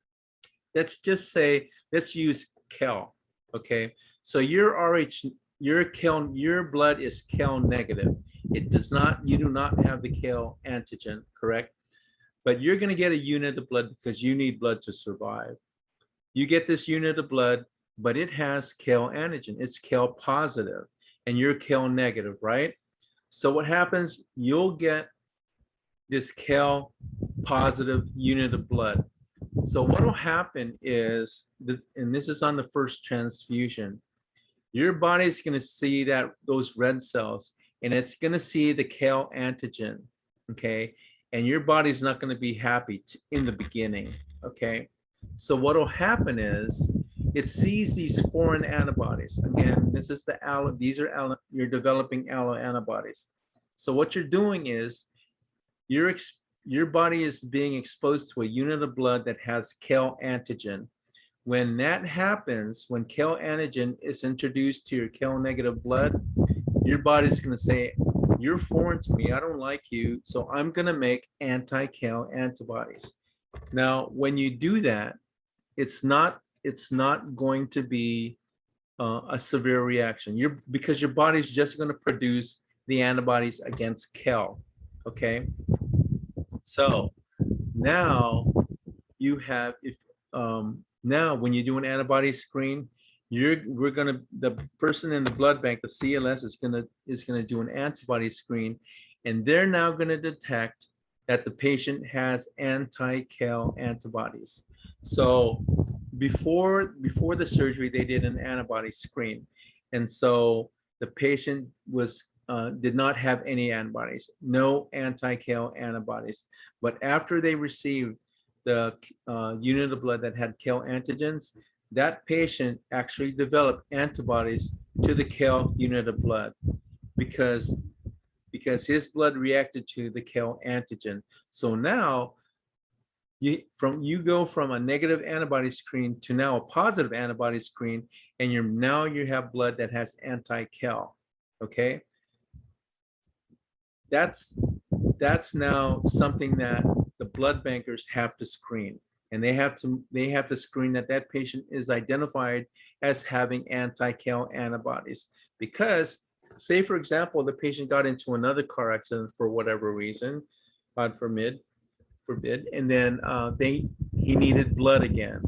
Let's just say, let's use Kel. Okay, so your blood is Kel negative. You do not have the Kel antigen, correct? But you're going to get a unit of blood because you need blood to survive. You get this unit of blood, but it has Kel antigen. It's Kel positive, and you're Kel negative, right? So what happens? You'll get this Kel positive unit of blood. So what will happen is, and this is on the first transfusion, your body's going to see those red cells, and it's going to see the Kel antigen, okay? And your body's not going to be happy in the beginning, okay? So what will happen is, it sees these foreign antibodies. Again, this is the Aloe. These are Aloe. You're developing Aloe antibodies. So what you're doing is, your body is being exposed to a unit of blood that has Kel antigen. When that happens, when Kel antigen is introduced to your Kel negative blood, your body's going to say, you're foreign to me, I don't like you, so I'm going to make anti-Kel antibodies. Now, when you do that, it's not going to be a severe reaction. Because your body's just going to produce the antibodies against Kel, okay? So now you have, now when you do an antibody screen, the person in the blood bank, the CLS, is gonna do an antibody screen, and they're now gonna detect that the patient has anti-Kel antibodies. So before the surgery, they did an antibody screen, and so the patient did not have any antibodies, no anti-Kel antibodies. But after they received the unit of blood that had Kel antigens, that patient actually developed antibodies to the KAL unit of blood because his blood reacted to the KAL antigen. So now you go from a negative antibody screen to now a positive antibody screen, and you have blood that has anti-KAL. Okay, that's now something that the blood bankers have to screen, and they have to screen that patient is identified as having anti-KAL antibodies. Because, say for example, the patient got into another car accident for whatever reason, God forbid, and then he needed blood again.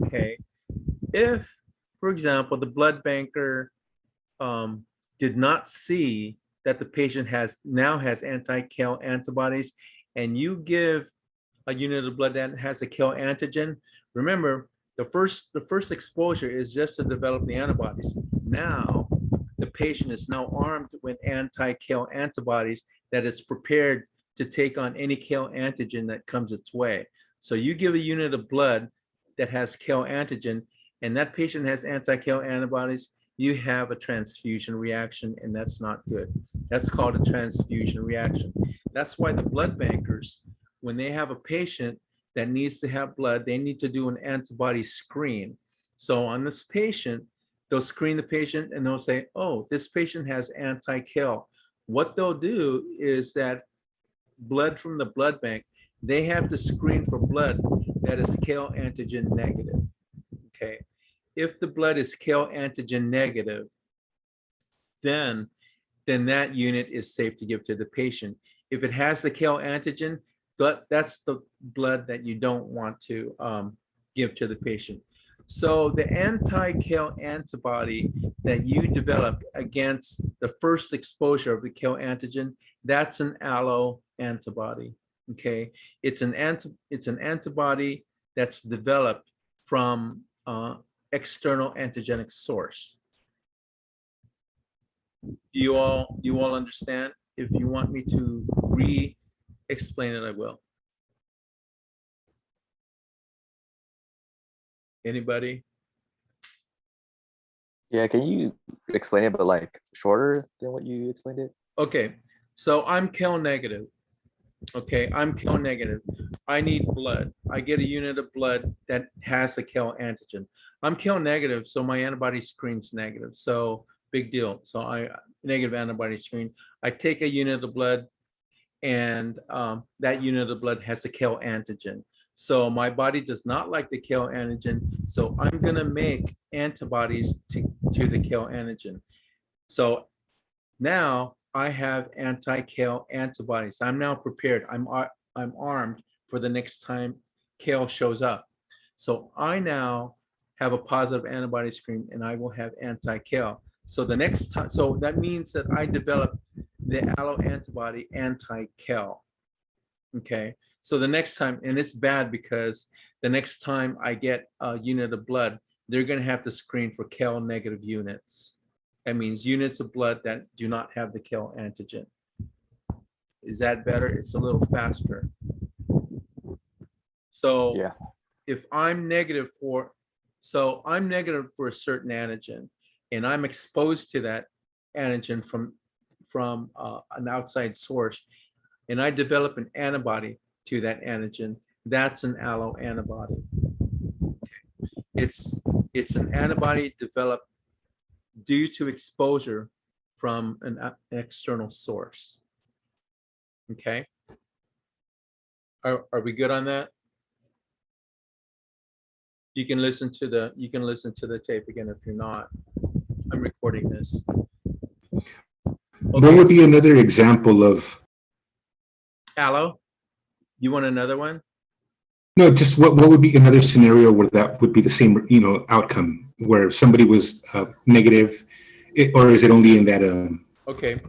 Okay, if, for example, the blood banker did not see that the patient now has anti-KAL antibodies, and you give a unit of blood that has a KAL antigen, remember the first exposure is just to develop the antibodies. Now the patient is now armed with anti-KAL antibodies that is prepared to take on any KAL antigen that comes its way. So you give a unit of blood that has KAL antigen, and that patient has anti-KAL antibodies, you have a transfusion reaction, and that's not good. That's called a transfusion reaction. That's why the blood bankers, when they have a patient that needs to have blood, they need to do an antibody screen. So on this patient, they'll screen the patient and they'll say, oh, this patient has anti-KAL. What they'll do is that blood from the blood bank, they have to screen for blood that is KAL antigen negative. Okay, if the blood is KAL antigen negative, then that unit is safe to give to the patient. If it has the KAL antigen, that's the blood that you don't want to give to the patient. So the anti-KAL antibody that you develop against the first exposure of the KAL antigen, that's an Aloe antibody. Okay, it's an antibody that's developed from external antigenic source. Do you all understand? If you want me to re-explain it, I will. Anybody?
Yeah, can you explain it, but like shorter than what you explained it?
Okay, so I'm KAL negative. Okay, I'm KAL negative. I need blood. I get a unit of blood that has the KAL antigen. I'm KAL negative, so my antibody screen's negative. So big deal. So I negative antibody screen. I take a unit of blood, and that unit of blood has the KAL antigen. So my body does not like the KAL antigen. So I'm gonna make antibodies to the KAL antigen. So now I have anti-KAL antibodies. I'm now prepared. I'm armed for the next time KAL shows up. So I now have a positive antibody screen, and I will have anti-KAL. So the next time, so that means that I develop the Aloe antibody anti-KAL. Okay, so the next time, and it's bad because the next time I get a unit of blood, they're going to have to screen for KAL negative units. That means units of blood that do not have the KAL antigen. Is that better? It's a little faster. So
Yeah.
if I'm negative for, I'm negative for a certain antigen, and I'm exposed to that antigen from an outside source, and I develop an antibody to that antigen, that's an Aloe antibody. It's an antibody developed due to exposure from an external source. Okay. Are we good on that? You can listen to the tape again if you're not. I'm recording this.
What
Okay.
would be another example of,
Aloe, you want another one?
no, just what would be another scenario where that would be the same, outcome, where somebody was negative, or is it only in that?
Okay.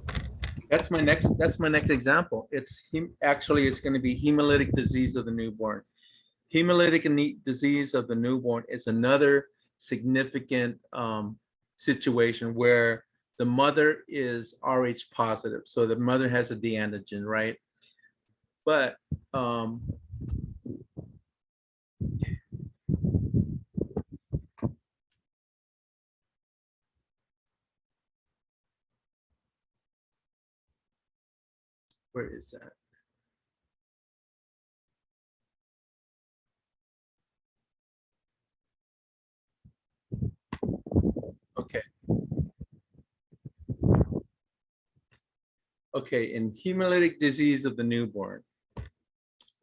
That's my next example. It's going to be hemolytic disease of the newborn. Hemolytic disease of the newborn is another significant situation where the mother is Rh positive. So the mother has a D antigen, right? But Where is that? Okay. Okay, in hemolytic disease of the newborn.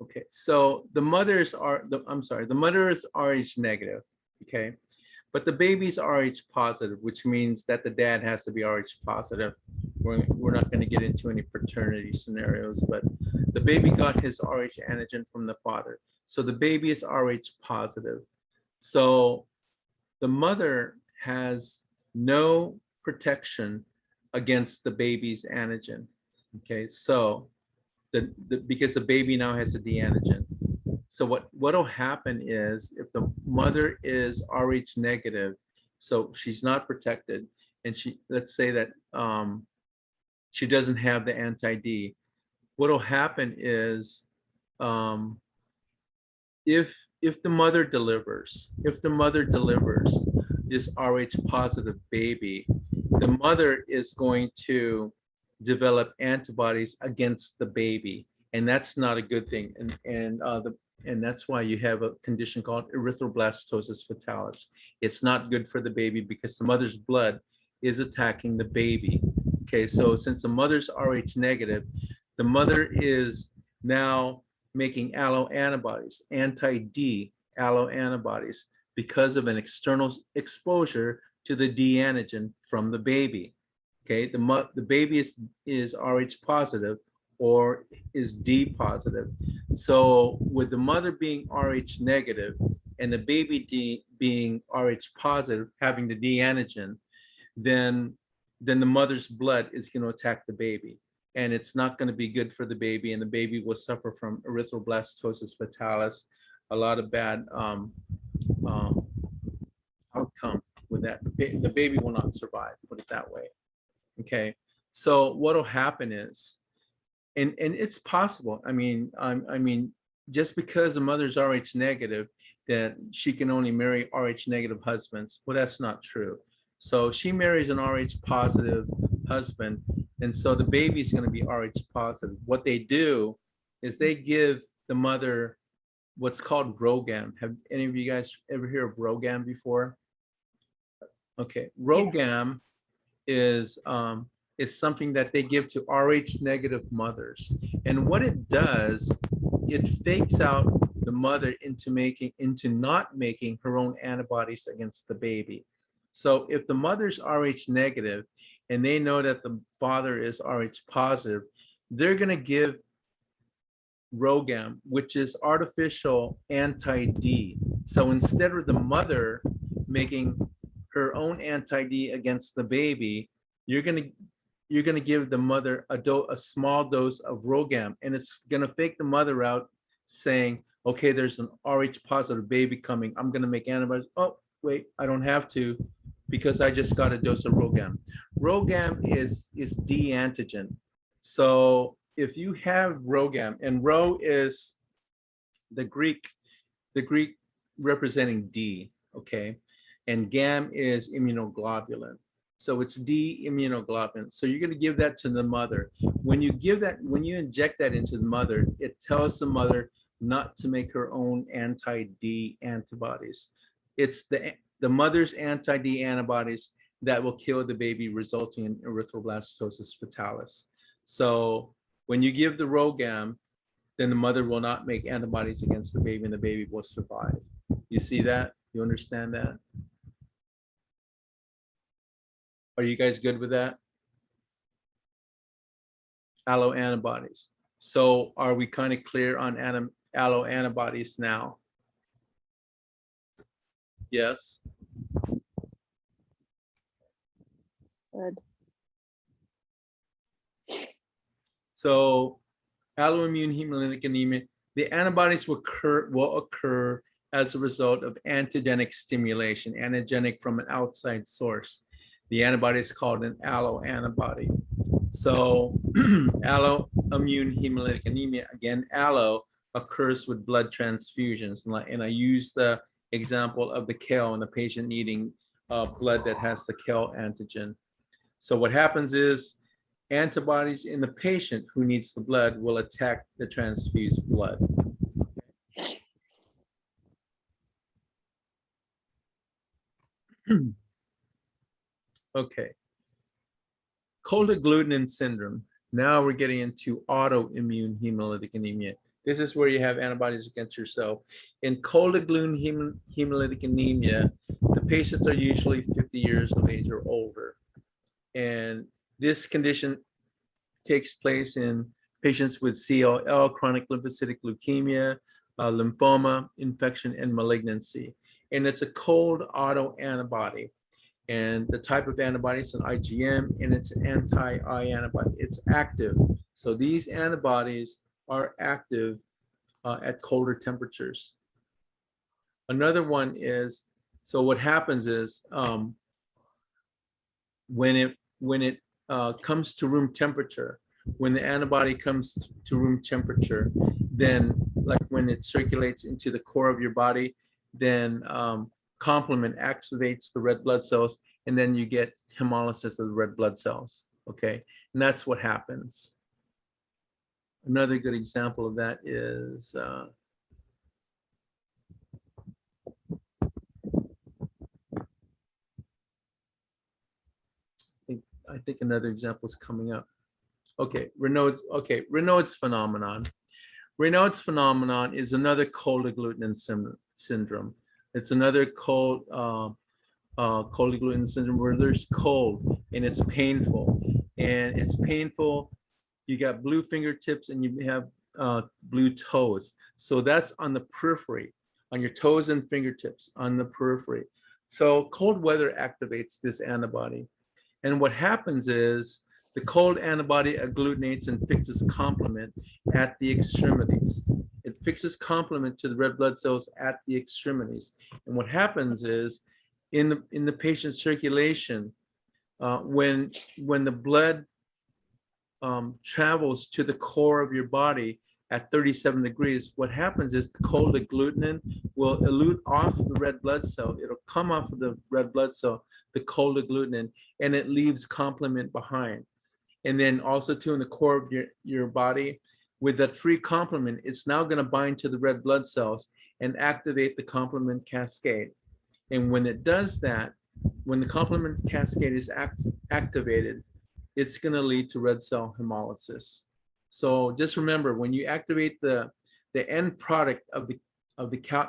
Okay, so the mothers are, the mother is Rh negative, okay? But the baby's Rh positive, which means that the dad has to be Rh positive. We're not going to get into any paternity scenarios, but the baby got his Rh antigen from the father. So the baby is Rh positive. So the mother has no protection against the baby's antigen. Okay, so because the baby now has a D antigen. So what'll happen is if the mother is Rh negative, so she's not protected, and let's say that she doesn't have the anti-D. What'll happen is if the mother delivers this Rh positive baby, the mother is going to develop antibodies against the baby, and that's not a good thing. And that's why you have a condition called Erythroblastosis Fatalism. It's not good for the baby because the mother's blood is attacking the baby. Okay, so since the mother's Rh negative, the mother is now making Aloe antibodies, anti-D Aloe antibodies, because of an external exposure to the D antigen from the baby. Okay, the baby is Rh positive or is D positive. So with the mother being Rh negative and the baby being Rh positive, having the D antigen, then the mother's blood is going to attack the baby. And it's not going to be good for the baby, and the baby will suffer from erythroblastosis fatalis, a lot of bad outcome with that. The baby will not survive, put it that way. Okay, so what'll happen is, and it's possible. I mean, just because the mother's Rh negative, that she can only marry Rh negative husbands. Well, that's not true. So she marries an Rh positive husband, and so the baby is going to be Rh positive. What they do is they give the mother what's called RhoGAM. Have any of you guys ever heard of RhoGAM before? Okay, RhoGAM is something that they give to Rh negative mothers, and what it does, it fakes out the mother into not making her own antibodies against the baby. So if the mother's Rh negative and they know that the father is Rh positive, they're going to give RhoGAM, which is artificial anti-D. So instead of the mother making her own anti-D against the baby, you're going to give the mother a small dose of RhoGAM, and it's going to fake the mother out saying, okay, there's an Rh positive baby coming. I'm going to make antibodies. Oh, wait, I don't have to because I just got a dose of RhoGAM. RhoGAM is D antigen. So if you have RhoGAM, and Rho is the Greek representing D, okay? And GAM is immunoglobulin. So it's D immunoglobulin. So you're going to give that to the mother. When you inject that into the mother, it tells the mother not to make her own anti-D antibodies. It's the mother's anti-D antibodies that will kill the baby, resulting in erythroblastosis fatalis. So when you give the RhoGAM, then the mother will not make antibodies against the baby, and the baby will survive. You see that? You understand that? Are you guys good with that? Aloe antibodies. So are we kind of clear on aloe antibodies now? Yes.
Good.
So alloimmune hemolytic anemia, the antibodies will occur as a result of antigenic stimulation, antigenic from an outside source. The antibody is called an alloantibody. So alloimmune hemolytic anemia, again, allo occurs with blood transfusions. And I use the example of the kale and the patient needing blood that has the kale antigen. So what happens is antibodies in the patient who needs the blood will attack the transfused blood. Okay. Cold agglutinin syndrome. Now we're getting into autoimmune hemolytic anemia. This is where you have antibodies against yourself. In cold agglutinin hemolytic anemia, the patients are usually 50 years of age or older. And this condition takes place in patients with CLL, chronic lymphocytic leukemia, lymphoma, infection, and malignancy. And it's a cold autoantibody. And the type of antibody is an IgM, and it's an anti-I antibody. It's active. So these antibodies are active at colder temperatures. Another one is, so what happens is when it comes to room temperature, when the antibody comes to room temperature, then like when it circulates into the core of your body, then complement activates the red blood cells, and then you get hemolysis of the red blood cells. Okay, and that's what happens. Another good example of that is I think another example is coming up. Okay, Raynaud's phenomenon. Raynaud's phenomenon is another cold agglutinin syndrome. It's another cold agglutinin syndrome where there's cold and it's painful. And it's painful. You got blue fingertips and you have blue toes. So that's on the periphery, on your toes and fingertips on the periphery. So cold weather activates this antibody. And what happens is the cold antibody agglutinates and fixes complement at the extremities. It fixes complement to the red blood cells at the extremities. And what happens is in the patient's circulation, when the blood travels to the core of your body at 37 degrees, what happens is the cold agglutinin will elute off the red blood cell. It'll come off of the red blood cell, the cold agglutinin, and it leaves complement behind. And then also too in the core of your body, with that free complement, it's now going to bind to the red blood cells and activate the complement cascade. And when it does that, when the complement cascade is activated, it's going to lead to red cell hemolysis. So just remember, when you activate the end product of the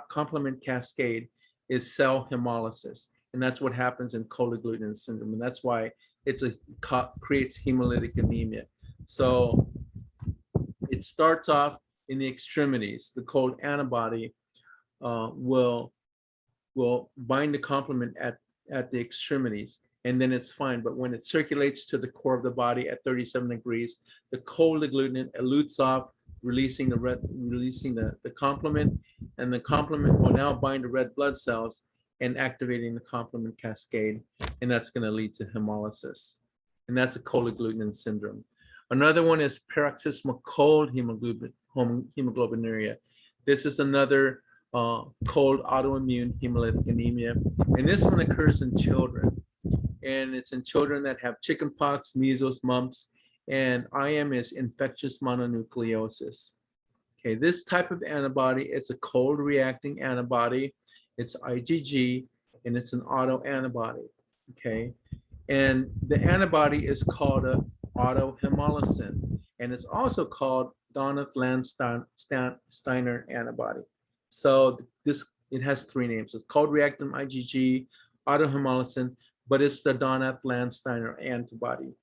complement cascade is cell hemolysis, and that's what happens in cold agglutinin syndrome, and that's why creates hemolytic anemia. So it starts off in the extremities. The cold antibody will bind the complement at the extremities, and then it's fine. But when it circulates to the core of the body at 37 degrees, the cold agglutinin elutes off, releasing the complement, and the complement will now bind to red blood cells and activating the complement cascade, and that's going to lead to hemolysis. And that's a cold agglutinin syndrome. Another one is paroxysmal cold hemoglobinuria. This is another cold autoimmune hemolytic anemia, and this one occurs in children. And it's in children that have chickenpox, measles, mumps, and IM is infectious mononucleosis. Okay, this type of antibody, it's a cold reacting antibody. It's IgG, and it's an autoantibody. Okay, and the antibody is called a autohemolysin, and it's also called Doneth-Landsteiner antibody. So it has three names. It's called reactant IgG, autohemolysin, but it's the Doneth-Landsteiner antibody.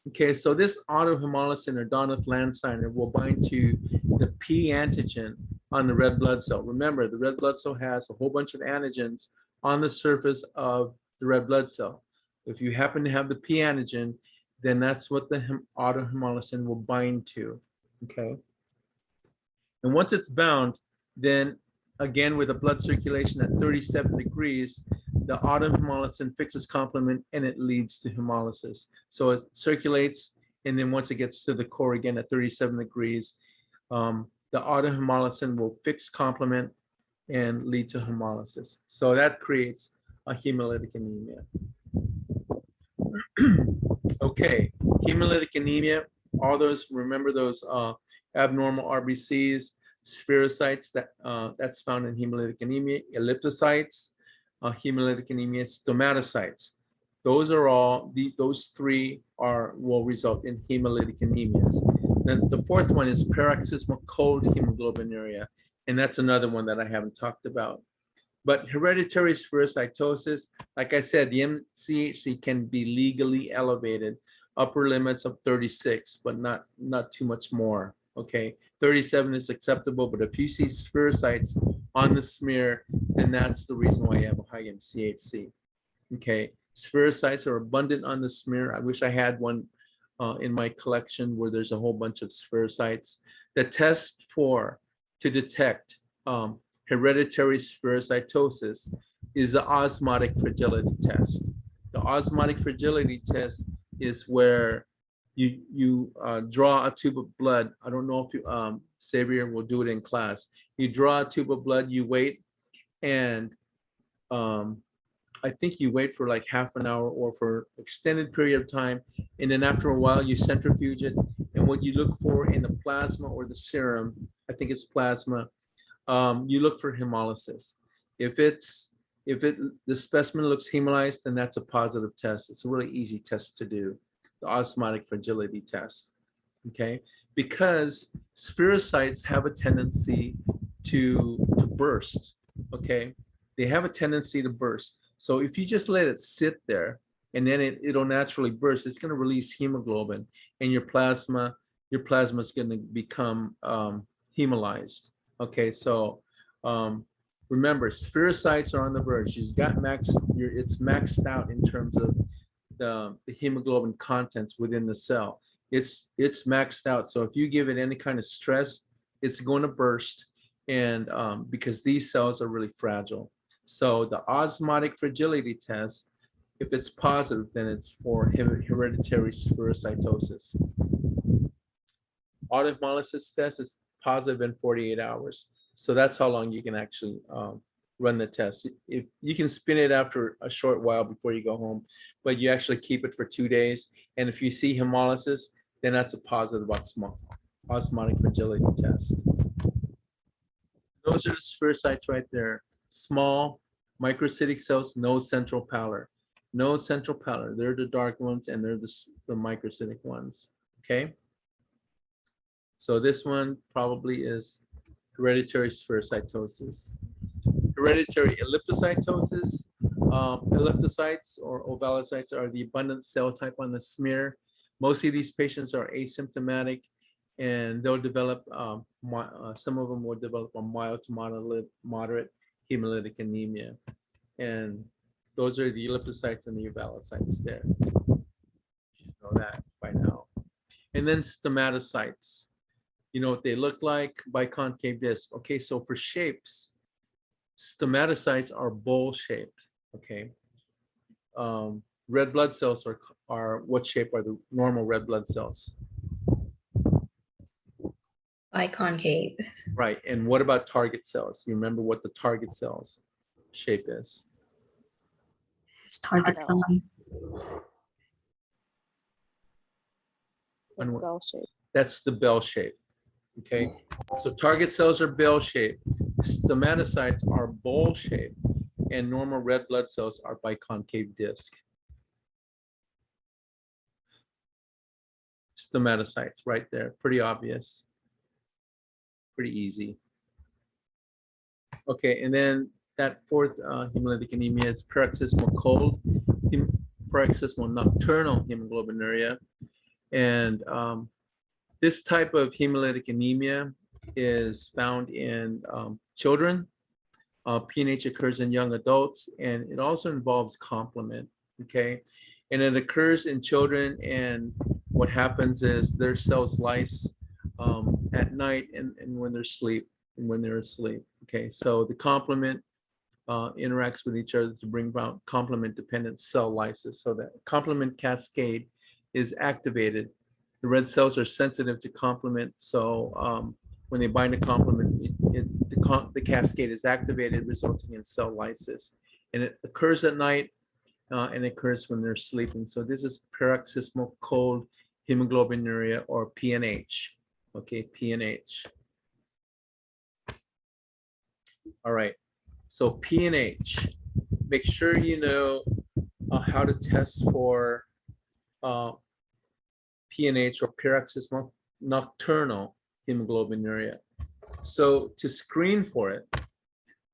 Okay, so this autohemolysin or Doneth-Landsteiner will bind to the P antigen on the red blood cell. Remember, the red blood cell has a whole bunch of antigens on the surface of the red blood cell. If you happen to have the P antigen, then that's what the autohemolysin will bind to. Okay, and once it's bound, then again with the blood circulation at 37 degrees, the autohemolysin fixes complement and it leads to hemolysis. So it circulates, and then once it gets to the core again at 37 degrees, the autohemolysin will fix complement and lead to hemolysis. So that creates a hemolytic anemia. Okay, Hemolytic anemia, all those, remember those abnormal RBCs, spherocytes, that's found in hemolytic anemia, elliptocytes, hemolytic anemia, stomatocytes. Those are all, those three will result in hemolytic anemias. Then the fourth one is paroxysmal cold hemoglobinuria, and that's another one that I haven't talked about. But hereditary spherocytosis, like I said, the MCHC can be legally elevated, upper limits of 36, but not too much more. Okay, 37 is acceptable, but if you see spherocytes on the smear, then that's the reason why you have a high MCHC. Okay, spherocytes are abundant on the smear. I wish I had one in my collection where there's a whole bunch of spherocytes. The test to detect hereditary spherocytosis is the osmotic fragility test. The osmotic fragility test is where you draw a tube of blood. I don't know if you, Xavier will do it in class. You draw a tube of blood, you wait, and I think you wait for like half an hour or for extended period of time. And then after a while, you centrifuge it. And what you look for in the plasma or the serum, I think it's plasma, you look for hemolysis. If the specimen looks hemolyzed, then that's a positive test. It's a really easy test to do, the osmotic fragility test. Okay, because spherocytes have a tendency to burst. Okay, they have a tendency to burst. So if you just let it sit there and then it'll naturally burst, it's going to release hemoglobin, and your plasma is going to become hemolyzed. Okay, so remember, spherocytes are on the verge. You've got it's maxed out in terms of the hemoglobin contents within the cell. It's maxed out. So if you give it any kind of stress, it's going to burst, and because these cells are really fragile. So the osmotic fragility test, if it's positive, then it's for hereditary spherocytosis. Autohemolysis test is positive in 48 hours. So that's how long you can actually run the test. If you can spin it after a short while before you go home, but you actually keep it for 2 days. And if you see hemolysis, then that's a positive osmotic fragility test. Those are the spherocytes right there. Small microcytic cells, no central pallor. No central pallor. They're the dark ones, and they're the microcytic ones. Okay. So this one probably is hereditary spherocytosis. Hereditary elliptocytosis. Elliptocytes or ovalocytes are the abundant cell type on the smear. Most of these patients are asymptomatic, and they'll develop, some of them will develop a mild to moderate hemolytic anemia. And those are the elliptocytes and the ovalocytes there. You should know that by now. And then stomatocytes. You know what they look like? Biconcave disc. Okay, so for shapes, stomatocytes are bowl-shaped. Okay. Red blood cells are what shape are the normal red blood cells?
Biconcave.
Right. And what about target cells? You remember what the target cells shape is?
It's target cell.
And what-
Bell shape.
That's the bell shape. Okay. So target cells are bell shaped. Stomatocytes are bowl shaped, and normal red blood cells are biconcave disc. Stomatocytes right there. Pretty obvious. Pretty easy. Okay, and then that fourth hemolytic anemia is paroxysmal cold, paroxysmal nocturnal hemoglobinuria. And this type of hemolytic anemia is found in children. PNH occurs in young adults, and it also involves complement, okay? And it occurs in children, and what happens is their cells lyse at night and when they're asleep, okay? So the complement interacts with each other to bring about complement-dependent cell lysis. So that complement cascade is activated. The red cells are sensitive to complement, so when they bind to complement, the cascade is activated, resulting in cell lysis. And it occurs at night, and it occurs when they're sleeping. So this is paroxysmal cold hemoglobinuria or PNH. Okay, PNH. All right, so PNH, make sure you know how to test for PNH or paroxysmal nocturnal hemoglobinuria. So to screen for it,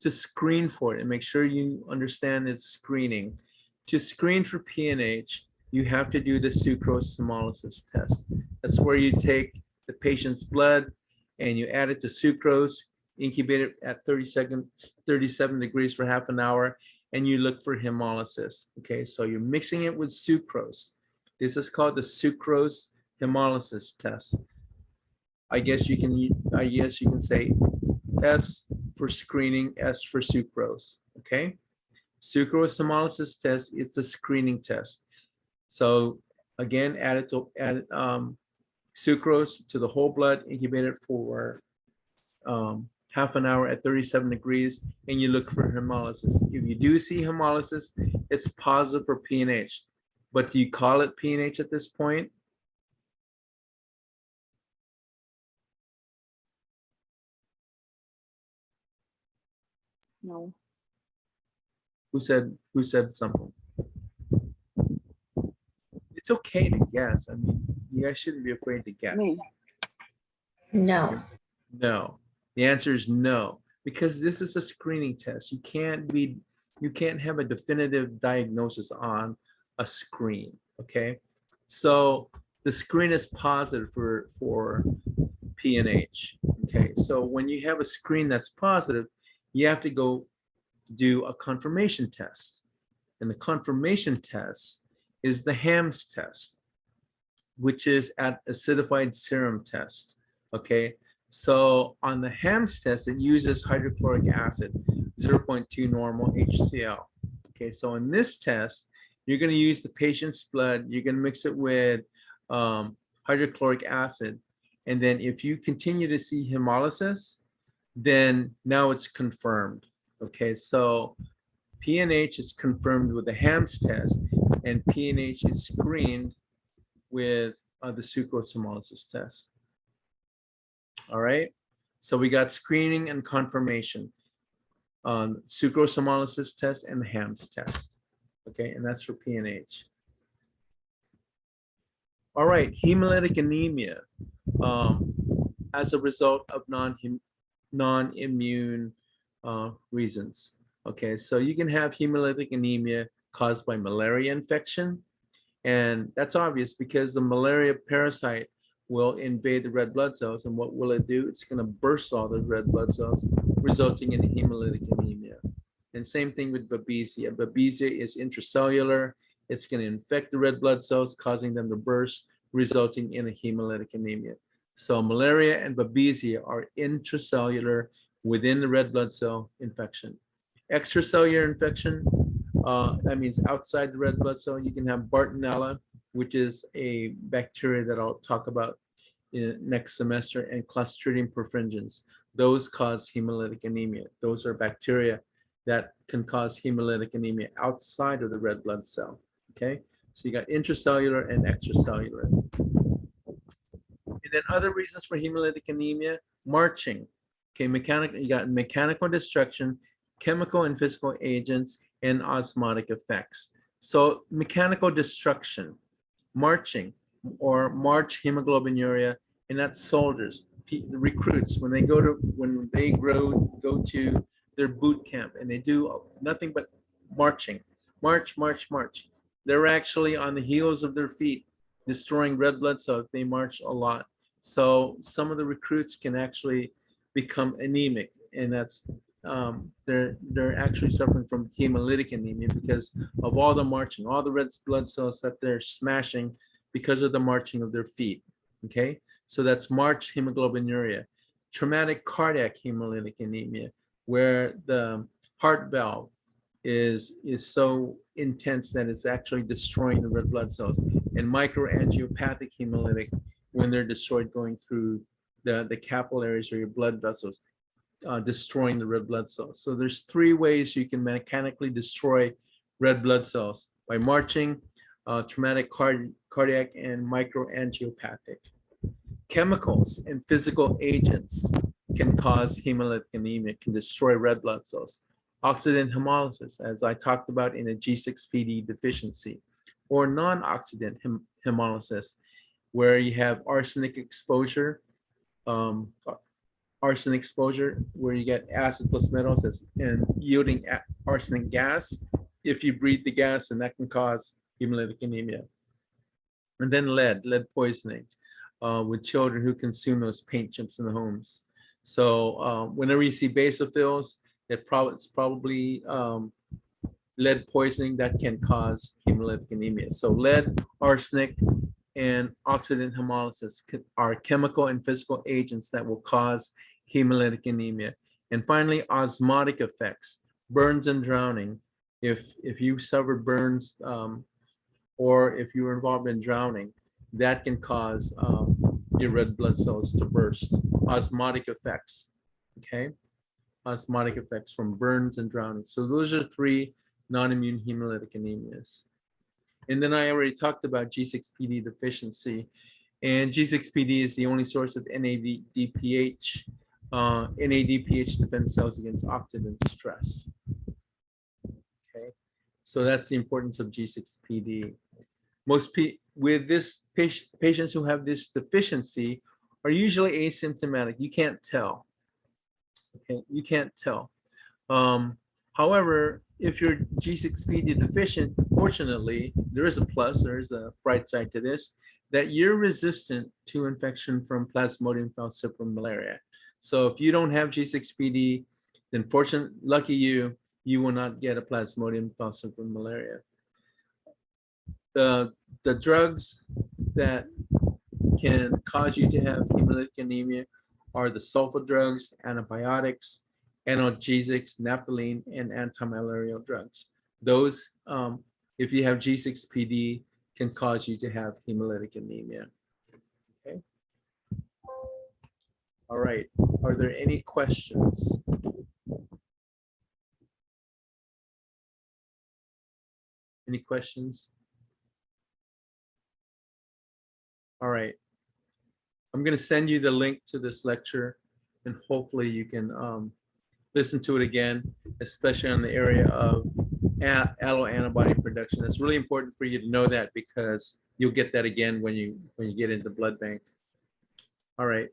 and make sure you understand it's screening. To screen for PNH, you have to do the sucrose hemolysis test. That's where you take the patient's blood and you add it to sucrose, incubate it at 37 degrees for half an hour, and you look for hemolysis. Okay, so you're mixing it with sucrose. This is called the sucrose hemolysis test. I guess you can say S for screening, S for sucrose. Okay, sucrose hemolysis test is the screening test. So again, add sucrose to the whole blood, incubate it for half an hour at 37 degrees, and you look for hemolysis. If you do see hemolysis, it's positive for PNH. But do you call it PNH at this point?
No.
Who said something? It's okay to guess. I mean, you guys shouldn't be afraid to guess.
Me.
No.
No. The answer is no, because this is a screening test. You can't have a definitive diagnosis on a screen. Okay. So the screen is positive for PNH. Okay. So when you have a screen that's positive, you have to go do a confirmation test. And the confirmation test is the HAMS test, which is an acidified serum test. Okay, so on the HAMS test, it uses hydrochloric acid, 0.2 normal HCl. Okay, so in this test, you're going to use the patient's blood, you're going to mix it with hydrochloric acid, and then if you continue to see hemolysis, then now it's confirmed. Okay, so PNH is confirmed with the HAMS test, and PNH is screened with the sucrose hemolysis test. All right, so we got screening and confirmation on sucrose hemolysis test and the HAMS test. Okay, and that's for PNH. All right, hemolytic anemia as a result of non-immune reasons. Okay, so you can have hemolytic anemia caused by malaria infection, and that's obvious because the malaria parasite will invade the red blood cells, and what will it do? It's going to burst all the red blood cells, resulting in hemolytic anemia. And same thing with Babesia. Babesia is intracellular. It's going to infect the red blood cells, causing them to burst, resulting in a hemolytic anemia. So malaria and Babesia are intracellular within the red blood cell infection. Extracellular infection, that means outside the red blood cell, you can have Bartonella, which is a bacteria that I'll talk about in next semester, and Clostridium perfringens. Those cause hemolytic anemia. Those are bacteria that can cause hemolytic anemia outside of the red blood cell. Okay, so you got intracellular and extracellular. And then other reasons for hemolytic anemia: marching. Okay, you got mechanical destruction, chemical and physical agents, and osmotic effects. So mechanical destruction, marching or march hemoglobinuria, and that's soldiers, the recruits, when they go to their boot camp and they do nothing but marching, march, march, march. They're actually on the heels of their feet, destroying red blood cells. They march a lot. So some of the recruits can actually become anemic, and that's they're actually suffering from hemolytic anemia because of all the marching, all the red blood cells that they're smashing because of the marching of their feet. Okay, so that's march hemoglobinuria. Traumatic cardiac hemolytic anemia, where the heart valve is so intense that it's actually destroying the red blood cells. And microangiopathic hemolytic, when they're destroyed going through the capillaries or your blood vessels, destroying the red blood cells. So there's three ways you can mechanically destroy red blood cells: by marching, traumatic cardiac and microangiopathic. Chemicals and physical agents can cause hemolytic anemia, can destroy red blood cells. Oxidant hemolysis, as I talked about in a G6pd deficiency, or non-oxidant hemolysis, where you have arsenic exposure, where you get acid plus metals and yielding arsenic gas. If you breathe the gas, and that can cause hemolytic anemia. And then lead poisoning with children who consume those paint chips in the homes. So whenever you see basophils, it's probably lead poisoning that can cause hemolytic anemia. So lead, arsenic, and oxidant hemolysis are chemical and physical agents that will cause hemolytic anemia. And finally, osmotic effects, burns and drowning. If you suffered burns or if you were involved in drowning, that can cause your red blood cells to burst. Osmotic effects, okay? Osmotic effects from burns and drowning. So those are 3 non-immune hemolytic anemias. And then I already talked about G6pd deficiency. And G6pd is the only source of NADPH. NADPH defends cells against oxidant stress. Okay, so that's the importance of G6pd. With this patients who have this deficiency are usually asymptomatic. You can't tell. Okay, you can't tell. However, if you're G6pd deficient, fortunately, there is a plus, there is a bright side to this, that you're resistant to infection from Plasmodium falciparum malaria. So if you don't have G6pd, then lucky you, you will not get a Plasmodium falciparum malaria. The drugs that can cause you to have hemolytic anemia are the sulfa drugs, antibiotics, analgesics, naphthalene, and antimalarial drugs. Those, if you have G6pd, can cause you to have hemolytic anemia. Okay. All right. Are there any questions? Any questions? All right. I'm going to send you the link to this lecture, and hopefully you can listen to it again, especially on the area of allo antibody production. It's really important for you to know that because you'll get that again when you get into blood bank. All right.